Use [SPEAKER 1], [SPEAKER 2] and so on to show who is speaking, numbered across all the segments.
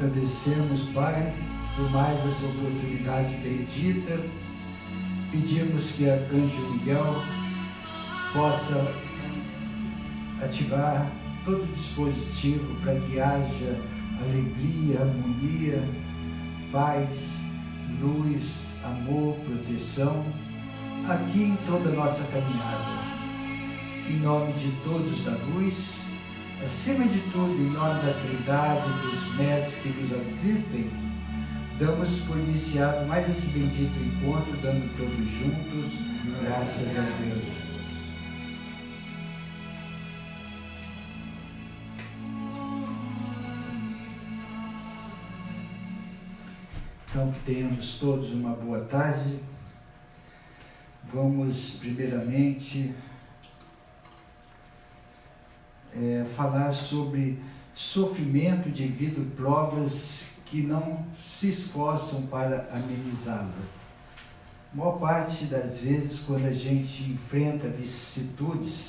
[SPEAKER 1] agradecemos, Pai, por mais essa oportunidade bendita. Pedimos que Arcanjo Miguel possa ativar todo o dispositivo para que haja alegria, harmonia, paz, luz, amor, proteção, aqui em toda a nossa caminhada. Em nome de todos da luz, acima de tudo, em nome da Trindade, dos mestres que nos assistem, damos por iniciado mais esse bendito encontro, dando todos juntos, graças a Deus. Então, que tenhamos todos uma boa tarde. Vamos, primeiramente, falar sobre sofrimento devido a provas que não se esforçam para amenizá-las. A maior parte das vezes, quando a gente enfrenta vicissitudes,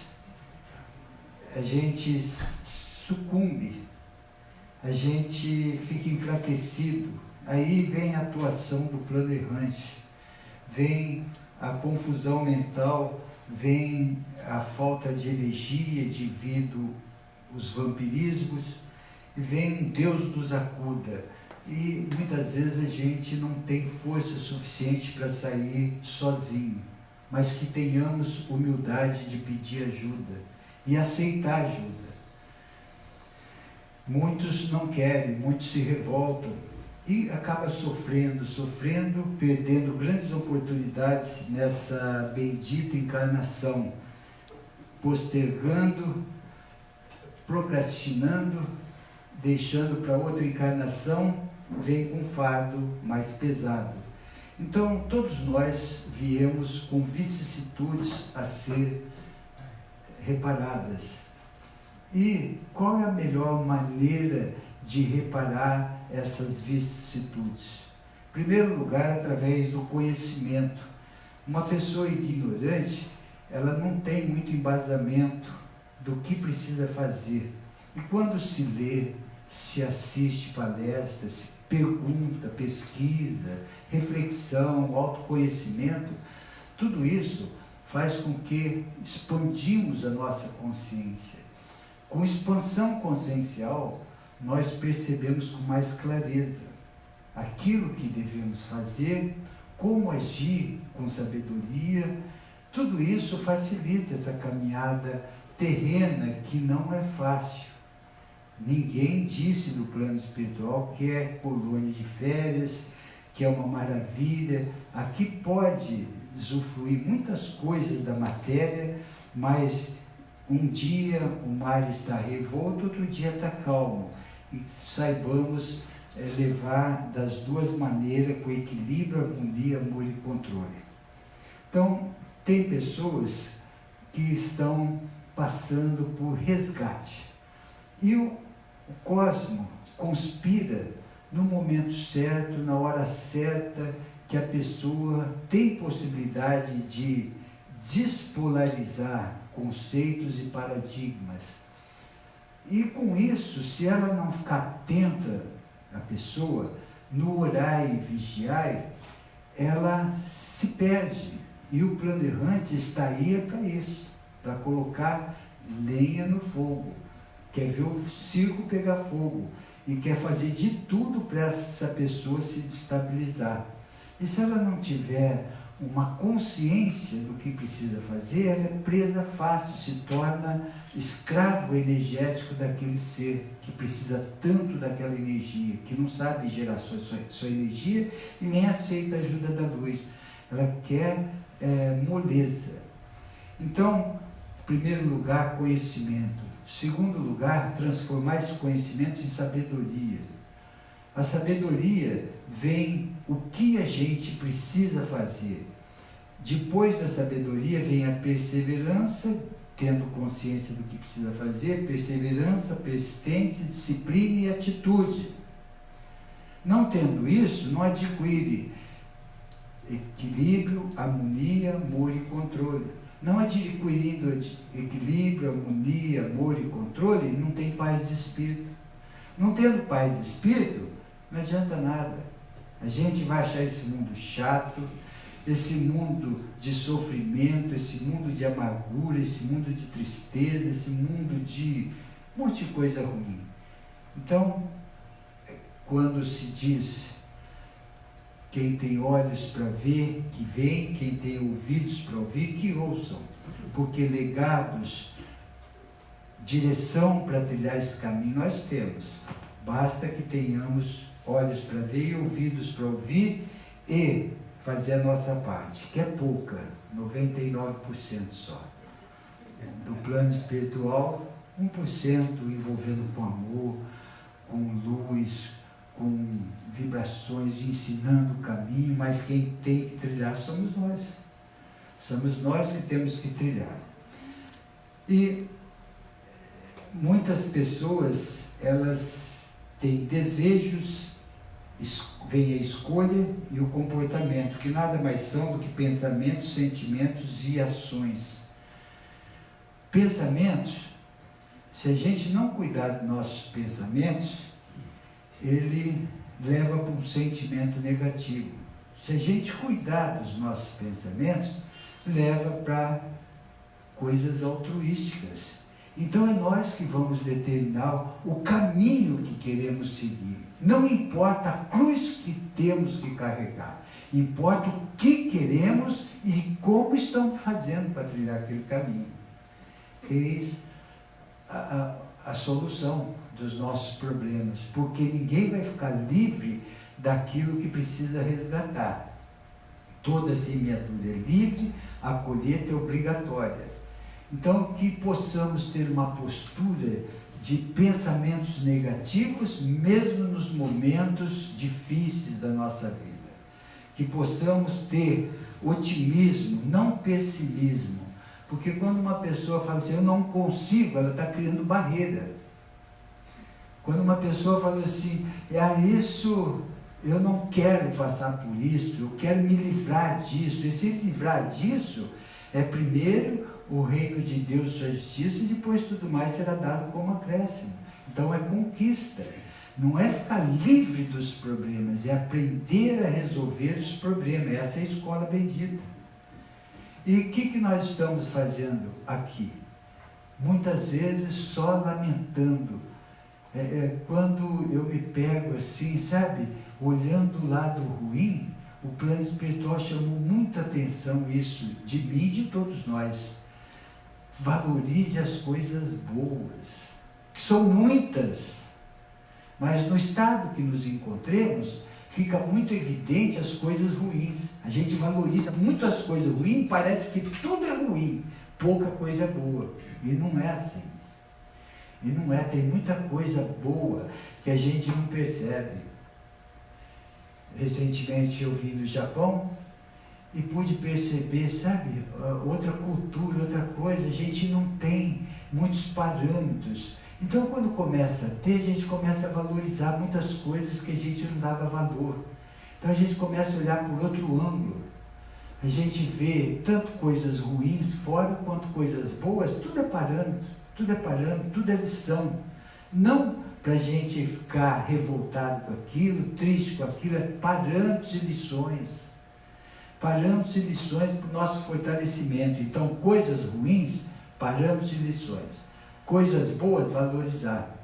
[SPEAKER 1] a gente sucumbe, a gente fica enfraquecido. Aí vem a atuação do plano errante, vem a confusão mental, vem a falta de energia devido aos vampirismos, e vem um Deus nos acuda. E muitas vezes a gente não tem força suficiente para sair sozinho, mas que tenhamos humildade de pedir ajuda e aceitar ajuda. Muitos não querem, muitos se revoltam e acabam sofrendo, perdendo grandes oportunidades nessa bendita encarnação, postergando, procrastinando, deixando para outra encarnação, vem com fardo mais pesado. Então, todos nós viemos com vicissitudes a ser reparadas. E qual é a melhor maneira de reparar essas vicissitudes? Em primeiro lugar, através do conhecimento. Uma pessoa ignorante, ela não tem muito embasamento do que precisa fazer. E quando se lê, se assiste palestras, se pergunta, pesquisa, reflexão, autoconhecimento, tudo isso faz com que expandimos a nossa consciência. Com expansão consciencial, nós percebemos com mais clareza aquilo que devemos fazer, como agir com sabedoria. Tudo isso facilita essa caminhada terrena que não é fácil. Ninguém disse no plano espiritual que é colônia de férias, que é uma maravilha. Aqui pode usufruir muitas coisas da matéria, mas um dia o mar está revolto, outro dia está calmo. E saibamos levar das duas maneiras, com equilíbrio, harmonia, amor e controle. Então, tem pessoas que estão passando por resgate. E o cosmo conspira no momento certo, na hora certa, que a pessoa tem possibilidade de despolarizar conceitos e paradigmas. E com isso, se ela não ficar atenta, a pessoa, no orar e vigiar, ela se perde. E o plano errante está aí para isso, para colocar lenha no fogo. Quer ver o circo pegar fogo e quer fazer de tudo para essa pessoa se destabilizar. E se ela não tiver uma consciência do que precisa fazer, ela é presa fácil, se torna escravo energético daquele ser que precisa tanto daquela energia, que não sabe gerar sua energia e nem aceita a ajuda da luz. Ela quer moleza. Então, em primeiro lugar, conhecimento. Segundo lugar, transformar esse conhecimento em sabedoria. A sabedoria vem o que a gente precisa fazer. Depois da sabedoria vem a perseverança, tendo consciência do que precisa fazer, perseverança, persistência, disciplina e atitude. Não tendo isso, não adquire equilíbrio, harmonia, amor e controle. Não adquirindo equilíbrio, harmonia, amor e controle, não tem paz de espírito. Não tendo paz de espírito, Não adianta nada. A gente vai achar esse mundo chato, esse mundo de sofrimento, esse mundo de amargura, esse mundo de tristeza, esse mundo de um monte de coisa ruim. Então, quando se diz quem tem olhos para ver, que veem, quem tem ouvidos para ouvir, que ouçam, porque legados, direção para trilhar esse caminho nós temos, basta que tenhamos olhos para ver e ouvidos para ouvir e fazer a nossa parte, que é pouca, 99% só. Do plano espiritual, 1% envolvendo com amor, com luz, com vibrações, ensinando o caminho, mas quem tem que trilhar somos nós. Somos nós que temos que trilhar. E muitas pessoas, elas têm desejos, vem a escolha e o comportamento, que nada mais são do que pensamentos, sentimentos e ações. Pensamentos, se a gente não cuidar dos nossos pensamentos, ele leva para um sentimento negativo. Se a gente cuidar dos nossos pensamentos, leva para coisas altruísticas. Então é nós que vamos determinar o caminho que queremos seguir. Não importa a cruz que temos que carregar, importa o que queremos e como estamos fazendo para trilhar aquele caminho. Eis a solução dos nossos problemas, porque ninguém vai ficar livre daquilo que precisa resgatar. Toda semeadura é livre, a colheita é obrigatória. Então, que possamos ter uma postura de pensamentos negativos, mesmo nos momentos difíceis da nossa vida. Que possamos ter otimismo, não pessimismo. Porque quando uma pessoa fala assim, eu não consigo, ela está criando barreira. Quando uma pessoa fala assim, isso, eu não quero passar por isso, eu quero me livrar disso. E se livrar disso, é primeiro o reino de Deus, sua justiça, e depois tudo mais será dado como acréscimo. Então é conquista. Não é ficar livre dos problemas, é aprender a resolver os problemas. Essa é a escola bendita. E o que nós estamos fazendo aqui? Muitas vezes só lamentando. Quando eu me pego assim, sabe, olhando o lado ruim, o plano espiritual chamou muita atenção isso, de mim e de todos nós. Valorize as coisas boas, que são muitas, mas no estado que nos encontremos, fica muito evidente as coisas ruins. A gente valoriza muito as coisas ruins, parece que tudo é ruim, pouca coisa é boa, e não é assim. E não é, tem muita coisa boa que a gente não percebe. Recentemente eu vim do Japão e pude perceber, sabe, outra cultura, outra coisa, a gente não tem muitos parâmetros. Então quando começa a ter, a gente começa a valorizar muitas coisas que a gente não dava valor. Então a gente começa a olhar por outro ângulo. A gente vê tanto coisas ruins fora quanto coisas boas, tudo é parâmetro. Tudo é parâmetro, tudo é lição. Não para a gente ficar revoltado com aquilo, triste com aquilo, é parâmetros e lições. Parâmetros e lições para o nosso fortalecimento. Então, coisas ruins, parâmetros e lições. Coisas boas, valorizar.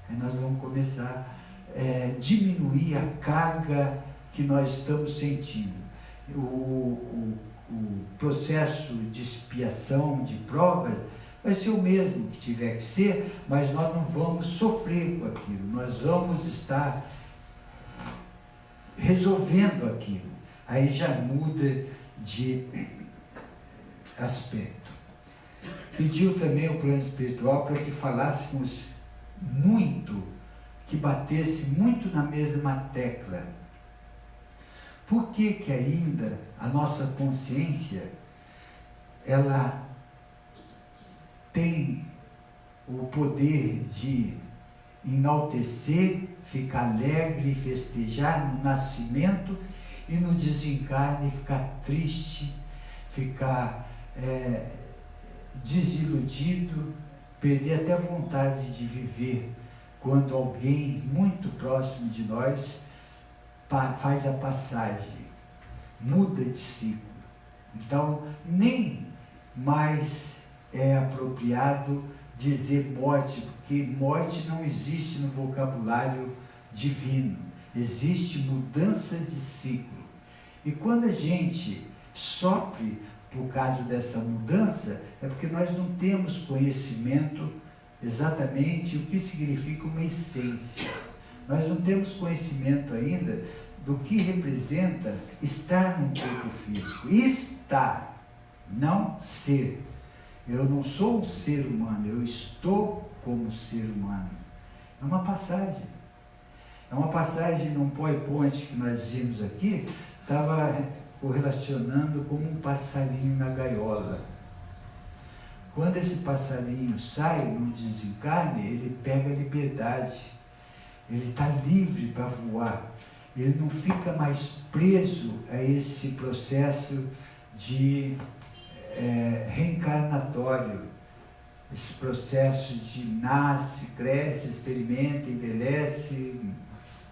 [SPEAKER 1] Aí nós vamos começar a diminuir a carga que nós estamos sentindo. O processo de expiação, de prova, vai ser o mesmo que tiver que ser, mas nós não vamos sofrer com aquilo, nós vamos estar resolvendo aquilo. Aí já muda de aspecto. Pediu também o plano espiritual para que falássemos muito, que batesse muito na mesma tecla. Por que ainda a nossa consciência, ela tem o poder de enaltecer, ficar alegre e festejar no nascimento e no desencarne, ficar triste, ficar desiludido, perder até a vontade de viver, quando alguém muito próximo de nós faz a passagem, muda de ciclo. Então, nem mais é apropriado dizer morte, porque morte não existe no vocabulário divino. Existe mudança de ciclo. E quando a gente sofre por causa dessa mudança, é porque nós não temos conhecimento exatamente o que significa uma essência. Nós não temos conhecimento ainda do que representa estar num corpo físico. Estar, não ser. Eu não sou um ser humano, eu estou como ser humano. É uma passagem. É uma passagem num PowerPoint que nós vimos aqui, estava correlacionando como um passarinho na gaiola. Quando esse passarinho sai, num desencarne, ele pega a liberdade. Ele está livre para voar. Ele não fica mais preso a esse processo de reencarnatório. Esse processo de nasce, cresce, experimenta, envelhece,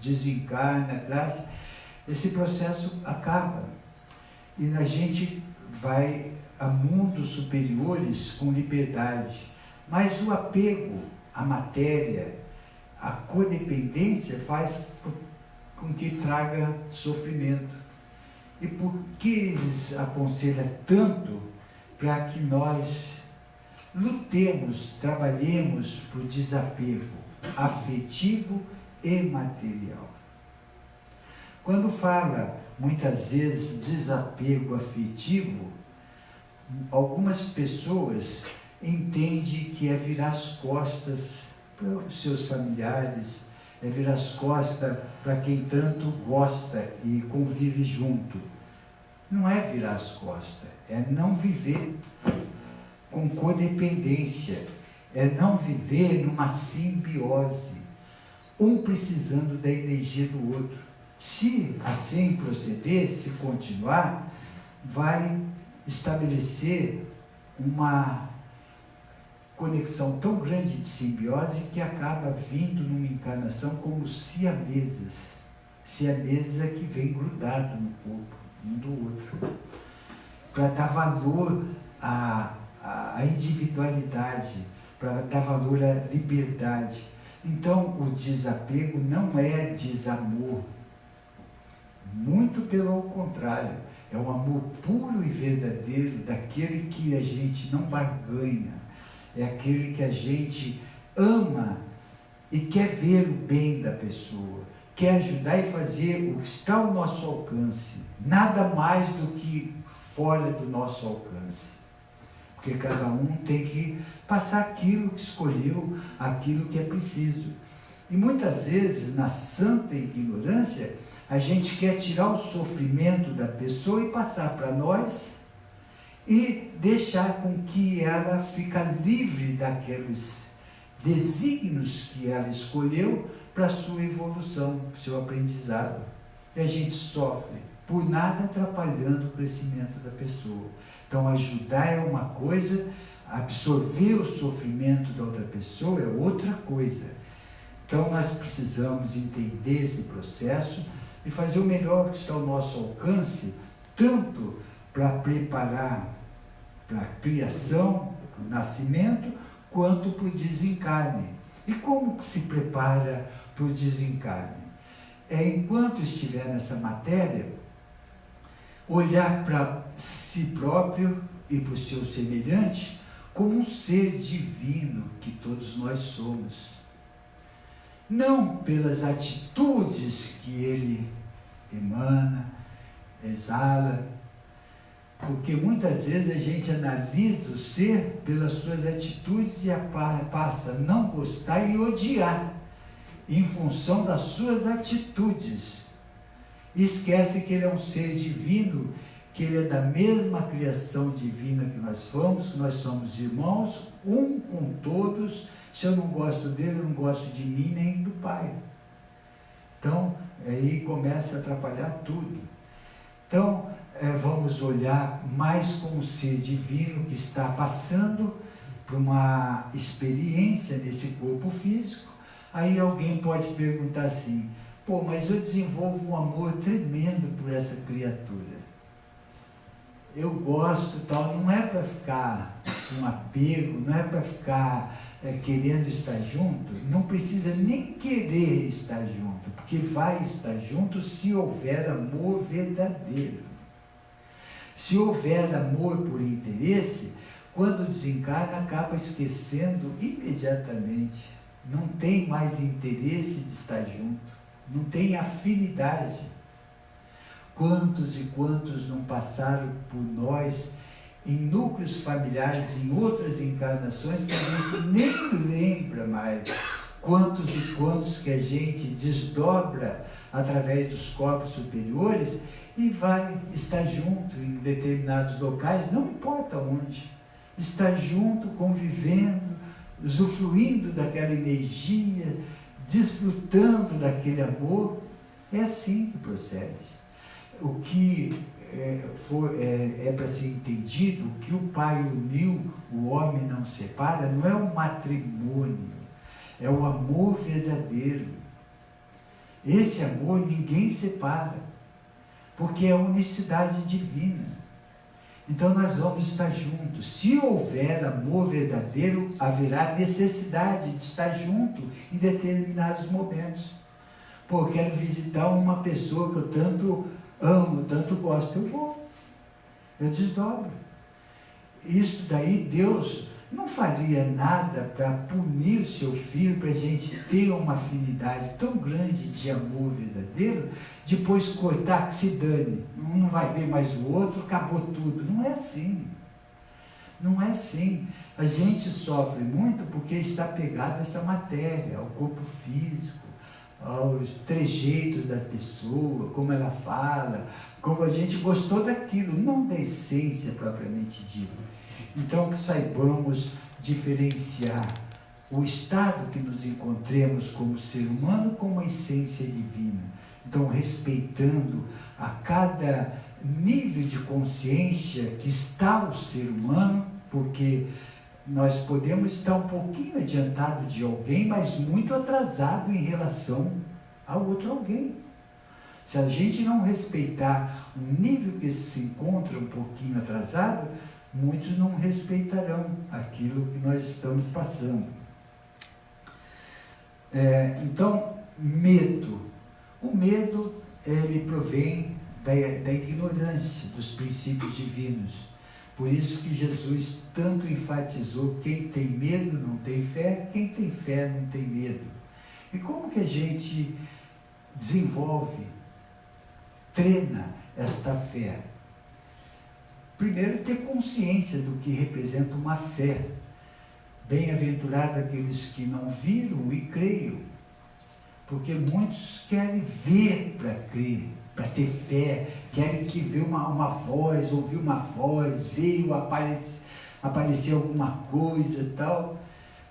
[SPEAKER 1] desencarna, cresce. Esse processo acaba. E a gente vai a mundos superiores com liberdade. Mas o apego à matéria, a codependência faz com que traga sofrimento. E por que eles aconselham tanto para que nós lutemos, trabalhemos por desapego afetivo e material? Quando fala, muitas vezes, desapego afetivo, algumas pessoas entendem que é virar as costas para os seus familiares, é virar as costas para quem tanto gosta e convive junto. Não é virar as costas, é não viver com codependência, é não viver numa simbiose, um precisando da energia do outro. Se assim proceder, se continuar, vai estabelecer uma conexão tão grande de simbiose que acaba vindo numa encarnação como siamesas. Siamesas é que vem grudado no corpo, um do outro, para dar valor à individualidade, para dar valor à liberdade. Então, o desapego não é desamor, muito pelo contrário, é um amor puro e verdadeiro daquele que a gente não barganha, é aquele que a gente ama e quer ver o bem da pessoa, quer ajudar e fazer o que está ao nosso alcance, nada mais do que fora do nosso alcance. Porque cada um tem que passar aquilo que escolheu, aquilo que é preciso. E muitas vezes, na santa ignorância, a gente quer tirar o sofrimento da pessoa e passar para nós e deixar com que ela fique livre daqueles desígnios que ela escolheu para a sua evolução, para o seu aprendizado. E a gente sofre, por nada atrapalhando o crescimento da pessoa. Então, ajudar é uma coisa, absorver o sofrimento da outra pessoa é outra coisa. Então, nós precisamos entender esse processo e fazer o melhor que está ao nosso alcance, tanto para preparar para a criação, para o nascimento, quanto para o desencarne. E como que se prepara para o desencarne? É, enquanto estiver nessa matéria, olhar para si próprio e para o seu semelhante como um ser divino que todos nós somos. Não pelas atitudes que ele emana, exala, porque muitas vezes a gente analisa o ser pelas suas atitudes e passa a não gostar e odiar em função das suas atitudes. E esquece que ele é um ser divino, que ele é da mesma criação divina que nós fomos, que nós somos irmãos, um com todos. Se eu não gosto dele, eu não gosto de mim nem do Pai. Então, aí começa a atrapalhar tudo. Então, vamos olhar mais como ser divino que está passando por uma experiência nesse corpo físico. Aí alguém pode perguntar assim, Pô, mas eu desenvolvo um amor tremendo por essa criatura. Eu gosto tal, não é para ficar com apego, não é para ficar querendo estar junto, não precisa nem querer estar junto, porque vai estar junto se houver amor verdadeiro. Se houver amor por interesse, quando desencarna, acaba esquecendo imediatamente. Não tem mais interesse de estar junto, não tem afinidade. Quantos e quantos não passaram por nós em núcleos familiares, em outras encarnações, que a gente nem lembra mais. Quantos e quantos que a gente desdobra através dos corpos superiores e vai estar junto em determinados locais, não importa onde. Estar junto, convivendo, usufruindo daquela energia, desfrutando daquele amor, é assim que procede. O que é para ser entendido, o que o Pai uniu, o homem não separa, não é o matrimônio, é o amor verdadeiro. Esse amor ninguém separa, porque é a unicidade divina. Então nós vamos estar juntos. Se houver amor verdadeiro, haverá necessidade de estar junto em determinados momentos. Pô, eu quero visitar uma pessoa que eu tanto amo, tanto gosto, eu vou. Eu desdobro. Isso daí Deus não faria nada para punir o seu filho, para a gente ter uma afinidade tão grande de amor verdadeiro, depois cortar, que se dane, não vai ver mais o outro, acabou tudo. Não é assim. Não é assim. A gente sofre muito porque está pegado a essa matéria, ao corpo físico, aos trejeitos da pessoa, como ela fala, como a gente gostou daquilo, não da essência propriamente dita. Então, que saibamos diferenciar o estado que nos encontremos como ser humano com a essência divina. Então, respeitando a cada nível de consciência que está o ser humano, porque nós podemos estar um pouquinho adiantado de alguém, mas muito atrasado em relação ao outro alguém. Se a gente não respeitar o nível que se encontra um pouquinho atrasado, muitos não respeitarão aquilo que nós estamos passando. Então, medo. O medo, ele provém da ignorância dos princípios divinos. Por isso que Jesus tanto enfatizou: quem tem medo não tem fé, quem tem fé não tem medo. E como que a gente desenvolve, treina esta fé? Primeiro, ter consciência do que representa uma fé. Bem-aventurado aqueles que não viram e creiam, porque muitos querem ver para crer, para ter fé, querem que ver uma voz, ouvir uma voz, veio aparecer alguma coisa e tal.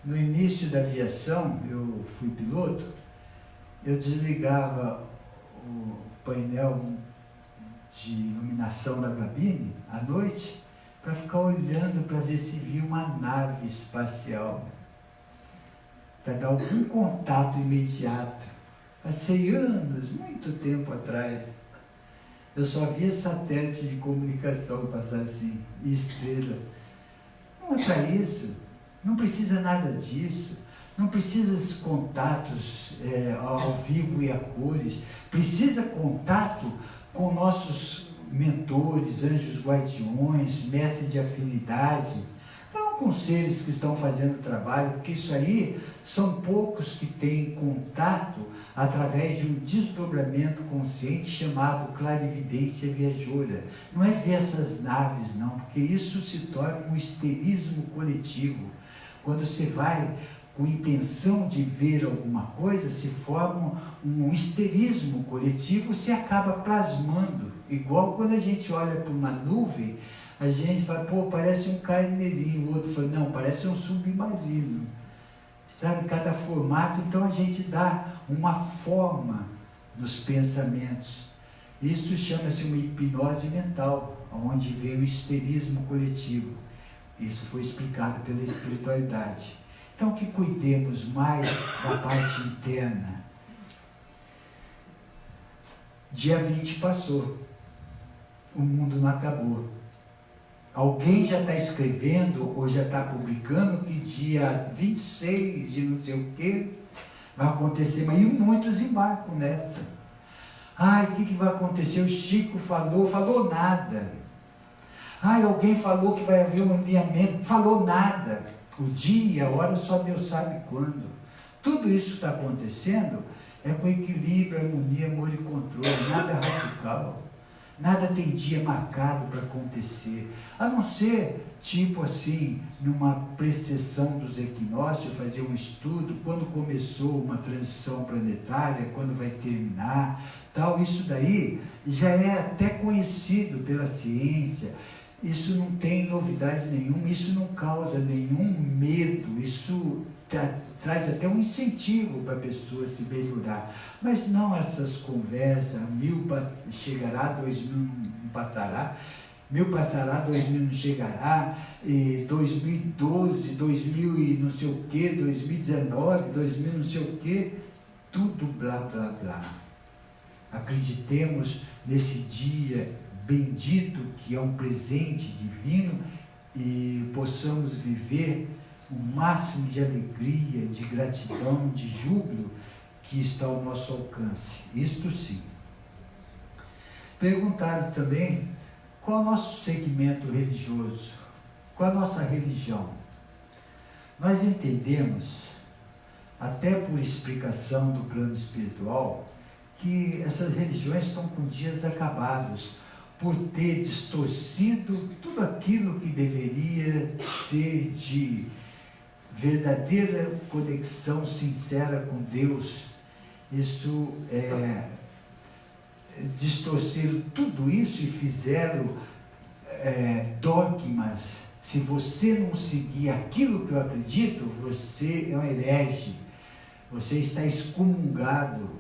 [SPEAKER 1] No início da aviação, eu fui piloto, eu desligava o painel de iluminação da cabine à noite para ficar olhando para ver se via uma nave espacial, para dar algum contato imediato. Passei anos, muito tempo atrás, eu só via satélite de comunicação passar assim, e estrela. Não é para isso, não precisa nada disso, não precisa esses contatos ao vivo e a cores, precisa contato com nossos mentores, anjos guardiões, mestres de afinidade, não com seres que estão fazendo trabalho, porque isso aí são poucos que têm contato através de um desdobramento consciente chamado clarividência viajoura. Não é ver essas naves, não, porque isso se torna um histerismo coletivo. Quando você vai com intenção de ver alguma coisa, se forma um histerismo coletivo, se acaba plasmando. Igual quando a gente olha para uma nuvem, a gente fala, pô, parece um carneirinho, o outro fala, não, parece um submarino. Sabe, cada formato, então a gente dá uma forma nos pensamentos. Isso chama-se uma hipnose mental, onde veio o histerismo coletivo. Isso foi explicado pela espiritualidade. Então, que cuidemos mais da parte interna. Dia 20 passou, o mundo não acabou. Alguém já está escrevendo ou já está publicando que dia 26 de não sei o que vai acontecer, mas muitos embarcam nessa. Ai, o que vai acontecer? O Chico falou nada. Ai, alguém falou que vai haver um alinhamento, falou nada. O dia, a hora, só Deus sabe quando. Tudo isso está acontecendo é com equilíbrio, harmonia, amor e controle, nada radical. Nada tem dia marcado para acontecer, a não ser, tipo assim, numa precessão dos equinócios, fazer um estudo, quando começou uma transição planetária, quando vai terminar, tal. Isso daí já é até conhecido pela ciência, isso não tem novidade nenhuma, isso não causa nenhum medo, isso traz até um incentivo para a pessoa se melhorar. Mas não essas conversas, 1000 chegará, 2000 não passará, 1000 passará, 2000 não chegará, e 2012, 2000 e não sei o que, 2019, 2000 não sei o que, tudo blá blá blá. Acreditemos nesse dia bendito que é um presente divino e possamos viver o máximo de alegria, de gratidão, de júbilo que está ao nosso alcance. Isto sim. Perguntaram também qual é o nosso segmento religioso, qual é a nossa religião. Nós entendemos, até por explicação do plano espiritual, que essas religiões estão com dias acabados, por ter distorcido tudo aquilo que deveria ser de verdadeira conexão sincera com Deus. Isso distorceram tudo isso e fizeram dogmas. Se você não seguir aquilo que eu acredito, você é um herege, você está excomungado.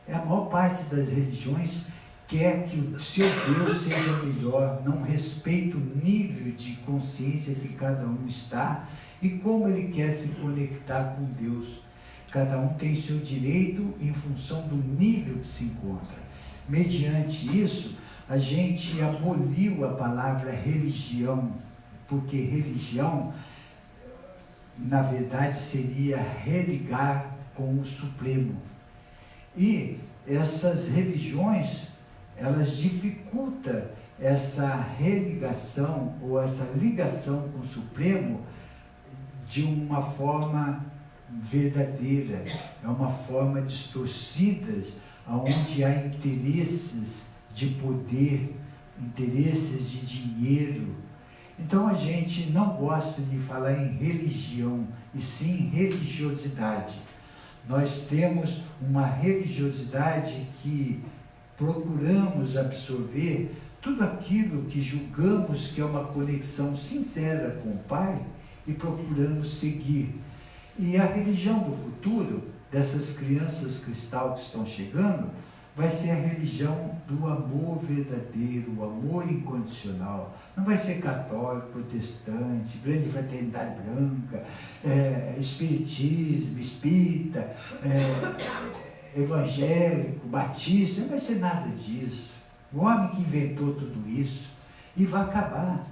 [SPEAKER 1] A maior parte das religiões quer que o seu Deus seja melhor, não respeita o nível de consciência que cada um está e como ele quer se conectar com Deus. Cada um tem seu direito em função do nível que se encontra. Mediante isso, a gente aboliu a palavra religião, porque religião, na verdade, seria religar com o Supremo. E essas religiões, elas dificultam essa religação ou essa ligação com o Supremo de uma forma verdadeira, é uma forma distorcida, onde há interesses de poder, interesses de dinheiro. Então a gente não gosta de falar em religião, e sim religiosidade. Nós temos uma religiosidade que procuramos absorver tudo aquilo que julgamos que é uma conexão sincera com o Pai e procuramos seguir. E a religião do futuro, dessas crianças cristal que estão chegando, vai ser a religião do amor verdadeiro, o amor incondicional. Não vai ser católico, protestante, grande fraternidade branca, espiritismo, espírita, evangélico, batista, não vai ser nada disso. O homem que inventou tudo isso, e vai acabar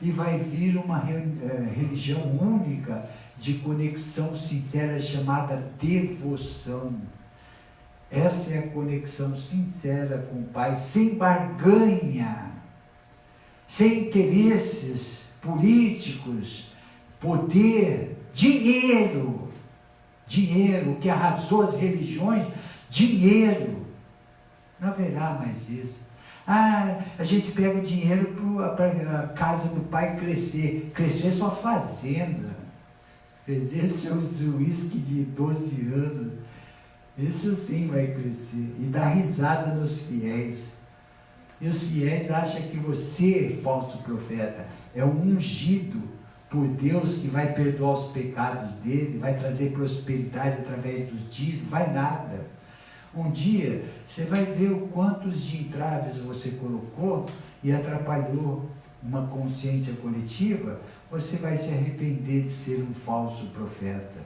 [SPEAKER 1] e vai vir uma religião única de conexão sincera chamada devoção. Essa é a conexão sincera com o Pai, sem barganha, sem interesses políticos, poder, dinheiro, que arrasou as religiões, dinheiro. Não haverá mais isso. A gente pega dinheiro para a casa do Pai crescer sua fazenda, crescer seus uísque de 12 anos, isso sim vai crescer, e dar risada nos fiéis. E os fiéis acham que você, falso profeta, é um ungido por Deus que vai perdoar os pecados dele, vai trazer prosperidade através dos dízimos, vai nada. Um dia você vai ver o quantos de entraves você colocou e atrapalhou uma consciência coletiva, você vai se arrepender de ser um falso profeta.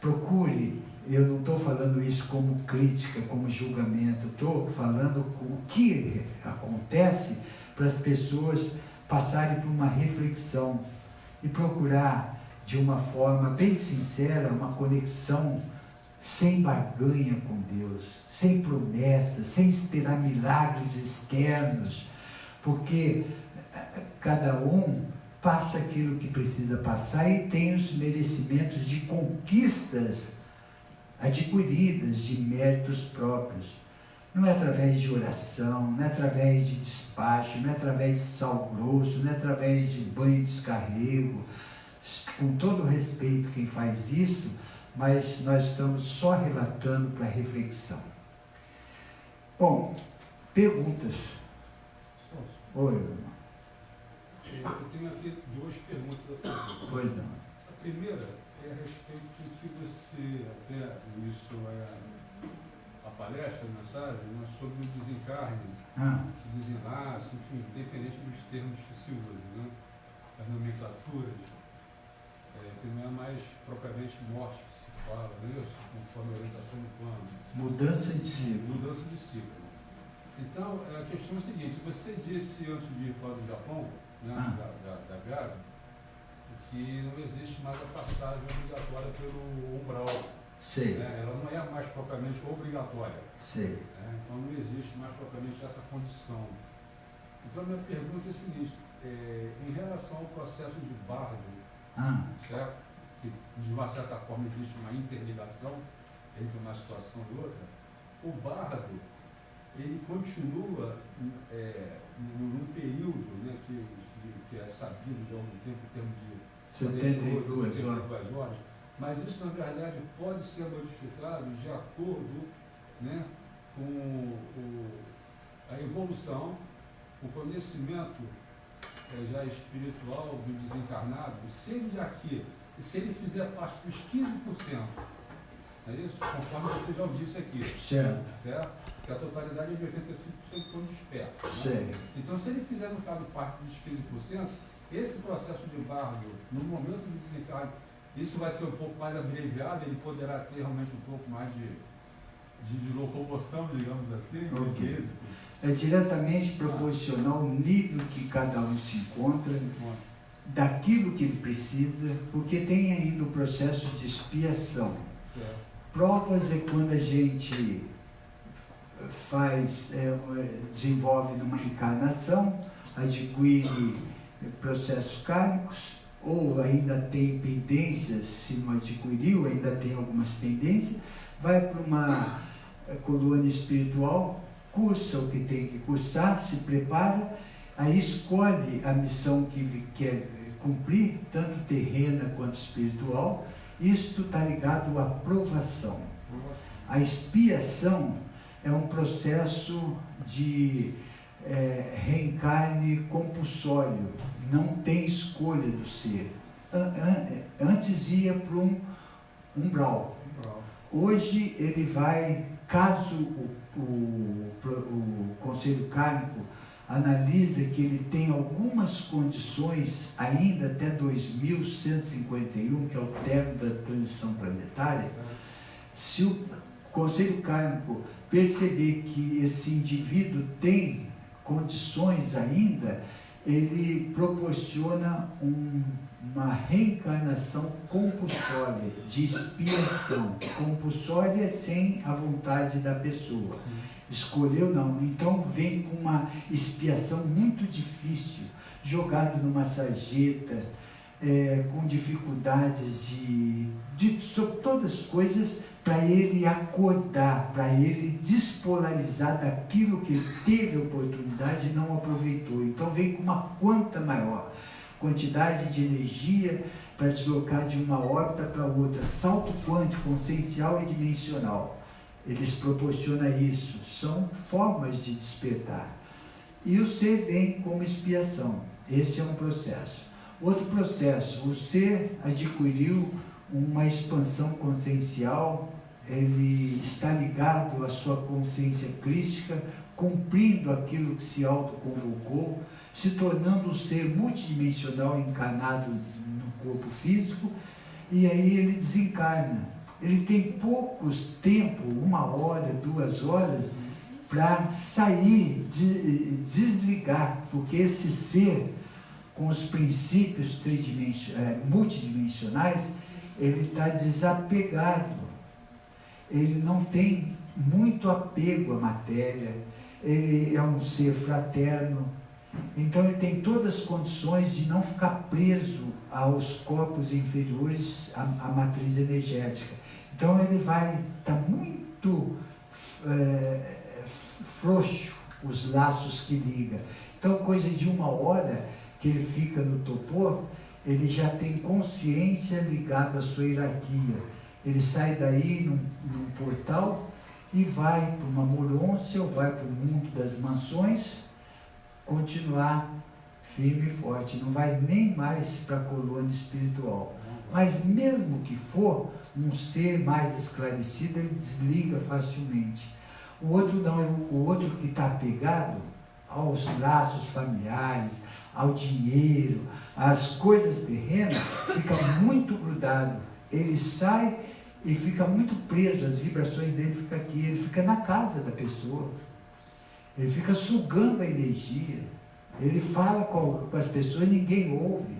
[SPEAKER 1] Procure eu não estou falando isso como crítica, como julgamento, estou falando o que acontece para as pessoas passarem por uma reflexão e procurar de uma forma bem sincera uma conexão sem barganha com Deus, sem promessas, sem esperar milagres externos, porque cada um passa aquilo que precisa passar e tem os merecimentos de conquistas adquiridas, de méritos próprios. Não é através de oração, não é através de despacho, não é através de sal grosso, não é através de banho de descarrego. Com todo o respeito quem faz isso, mas nós estamos só relatando para reflexão. Bom, perguntas. Oi, irmão.
[SPEAKER 2] Eu tenho aqui duas perguntas.
[SPEAKER 1] Pois não.
[SPEAKER 2] A primeira é a respeito do que você, até isso a palestra, a mensagem, né, sobre o desencarne, desenlace, enfim, independente dos termos que se usam, né, as nomenclaturas, que não é mais propriamente morte que se fala, não é isso? Conforme a orientação do plano.
[SPEAKER 1] Mudança de ciclo.
[SPEAKER 2] Mudança de ciclo. Então, a questão é a seguinte: você disse antes de ir para o Japão, né, da Gabi, que não existe mais a passagem obrigatória pelo umbral.
[SPEAKER 1] Sei.
[SPEAKER 2] Né? Ela não é mais propriamente obrigatória.
[SPEAKER 1] Sei.
[SPEAKER 2] Né? Então não existe mais propriamente essa condição. Então a minha pergunta é a seguinte: em relação ao processo de Bardo, certo? Que de uma certa forma existe uma interligação entre uma situação e outra, o Bardo ele continua num período, né, que é sabido de algum tempo, em termos de
[SPEAKER 1] 72
[SPEAKER 2] horas, mas isso na verdade pode ser modificado de acordo, né, com a evolução, o conhecimento já espiritual do desencarnado. Se ele fizer parte dos 15%, é isso? Conforme você já disse aqui.
[SPEAKER 1] Certo.
[SPEAKER 2] Que a totalidade é de 85% quando desperta. Né?
[SPEAKER 1] Sei.
[SPEAKER 2] Então, se ele fizer, no caso, parte dos 15%, esse processo de Bardo, no momento do desencarne, isso vai ser um pouco mais abreviado, ele poderá ter realmente um pouco mais de locomoção, digamos assim,
[SPEAKER 1] Okay.
[SPEAKER 2] de êxito.
[SPEAKER 1] É diretamente proporcional ao nível que cada um se encontra, daquilo que ele precisa, porque tem ainda o processo de expiação. Provas é quando a gente desenvolve numa encarnação, adquire processos kármicos, ou ainda tem pendências, se não adquiriu, ainda tem algumas pendências, vai para uma colônia espiritual, cursa o que tem que cursar, se prepara, aí escolhe a missão que quer cumprir, tanto terrena quanto espiritual. Isto está ligado à provação. A expiação é um processo de reencarne compulsório, não tem escolha do ser. Antes ia para um umbral. Hoje ele vai, caso o Conselho Kármico analisa que ele tem algumas condições ainda até 2151, que é o término da transição planetária, se o Conselho Kármico perceber que esse indivíduo tem condições ainda, ele proporciona uma reencarnação compulsória, de expiação. Compulsória sem a vontade da pessoa. Escolheu não. Então vem com uma expiação muito difícil, jogado numa sarjeta, com dificuldades sobre todas as coisas, para ele acordar, para ele despolarizar daquilo que ele teve a oportunidade e não aproveitou. Então vem com uma quanta maior quantidade de energia para deslocar de uma órbita para outra, salto quântico, consciencial e dimensional. Eles proporcionam isso, são formas de despertar. E o ser vem como expiação, esse é um processo. Outro processo, o ser adquiriu uma expansão consciencial, ele está ligado à sua consciência crística, cumprindo aquilo que se autoconvocou, se tornando um ser multidimensional encarnado no corpo físico, e aí ele desencarna. ele tem poucos tempo, 1 hora, 2 horas, para sair, desligar, porque esse ser, com os princípios multidimensionais, ele está desapegado, ele não tem muito apego à matéria, ele é um ser fraterno, então ele tem todas as condições de não ficar preso aos corpos inferiores, à matriz energética. Então ele vai estar muito frouxo os laços que liga. Então, coisa de 1 hora que ele fica no topor, ele já tem consciência ligada à sua hierarquia. Ele sai daí num portal e vai para uma morôncia ou vai para o mundo das mansões, continuar firme e forte. Não vai nem mais para a colônia espiritual. Mas mesmo que for um ser mais esclarecido, ele desliga facilmente. O outro não, o outro que está apegado aos laços familiares, ao dinheiro, às coisas terrenas, fica muito grudado. Ele sai e fica muito preso, as vibrações dele ficam aqui, ele fica na casa da pessoa, ele fica sugando a energia, ele fala com as pessoas e ninguém ouve,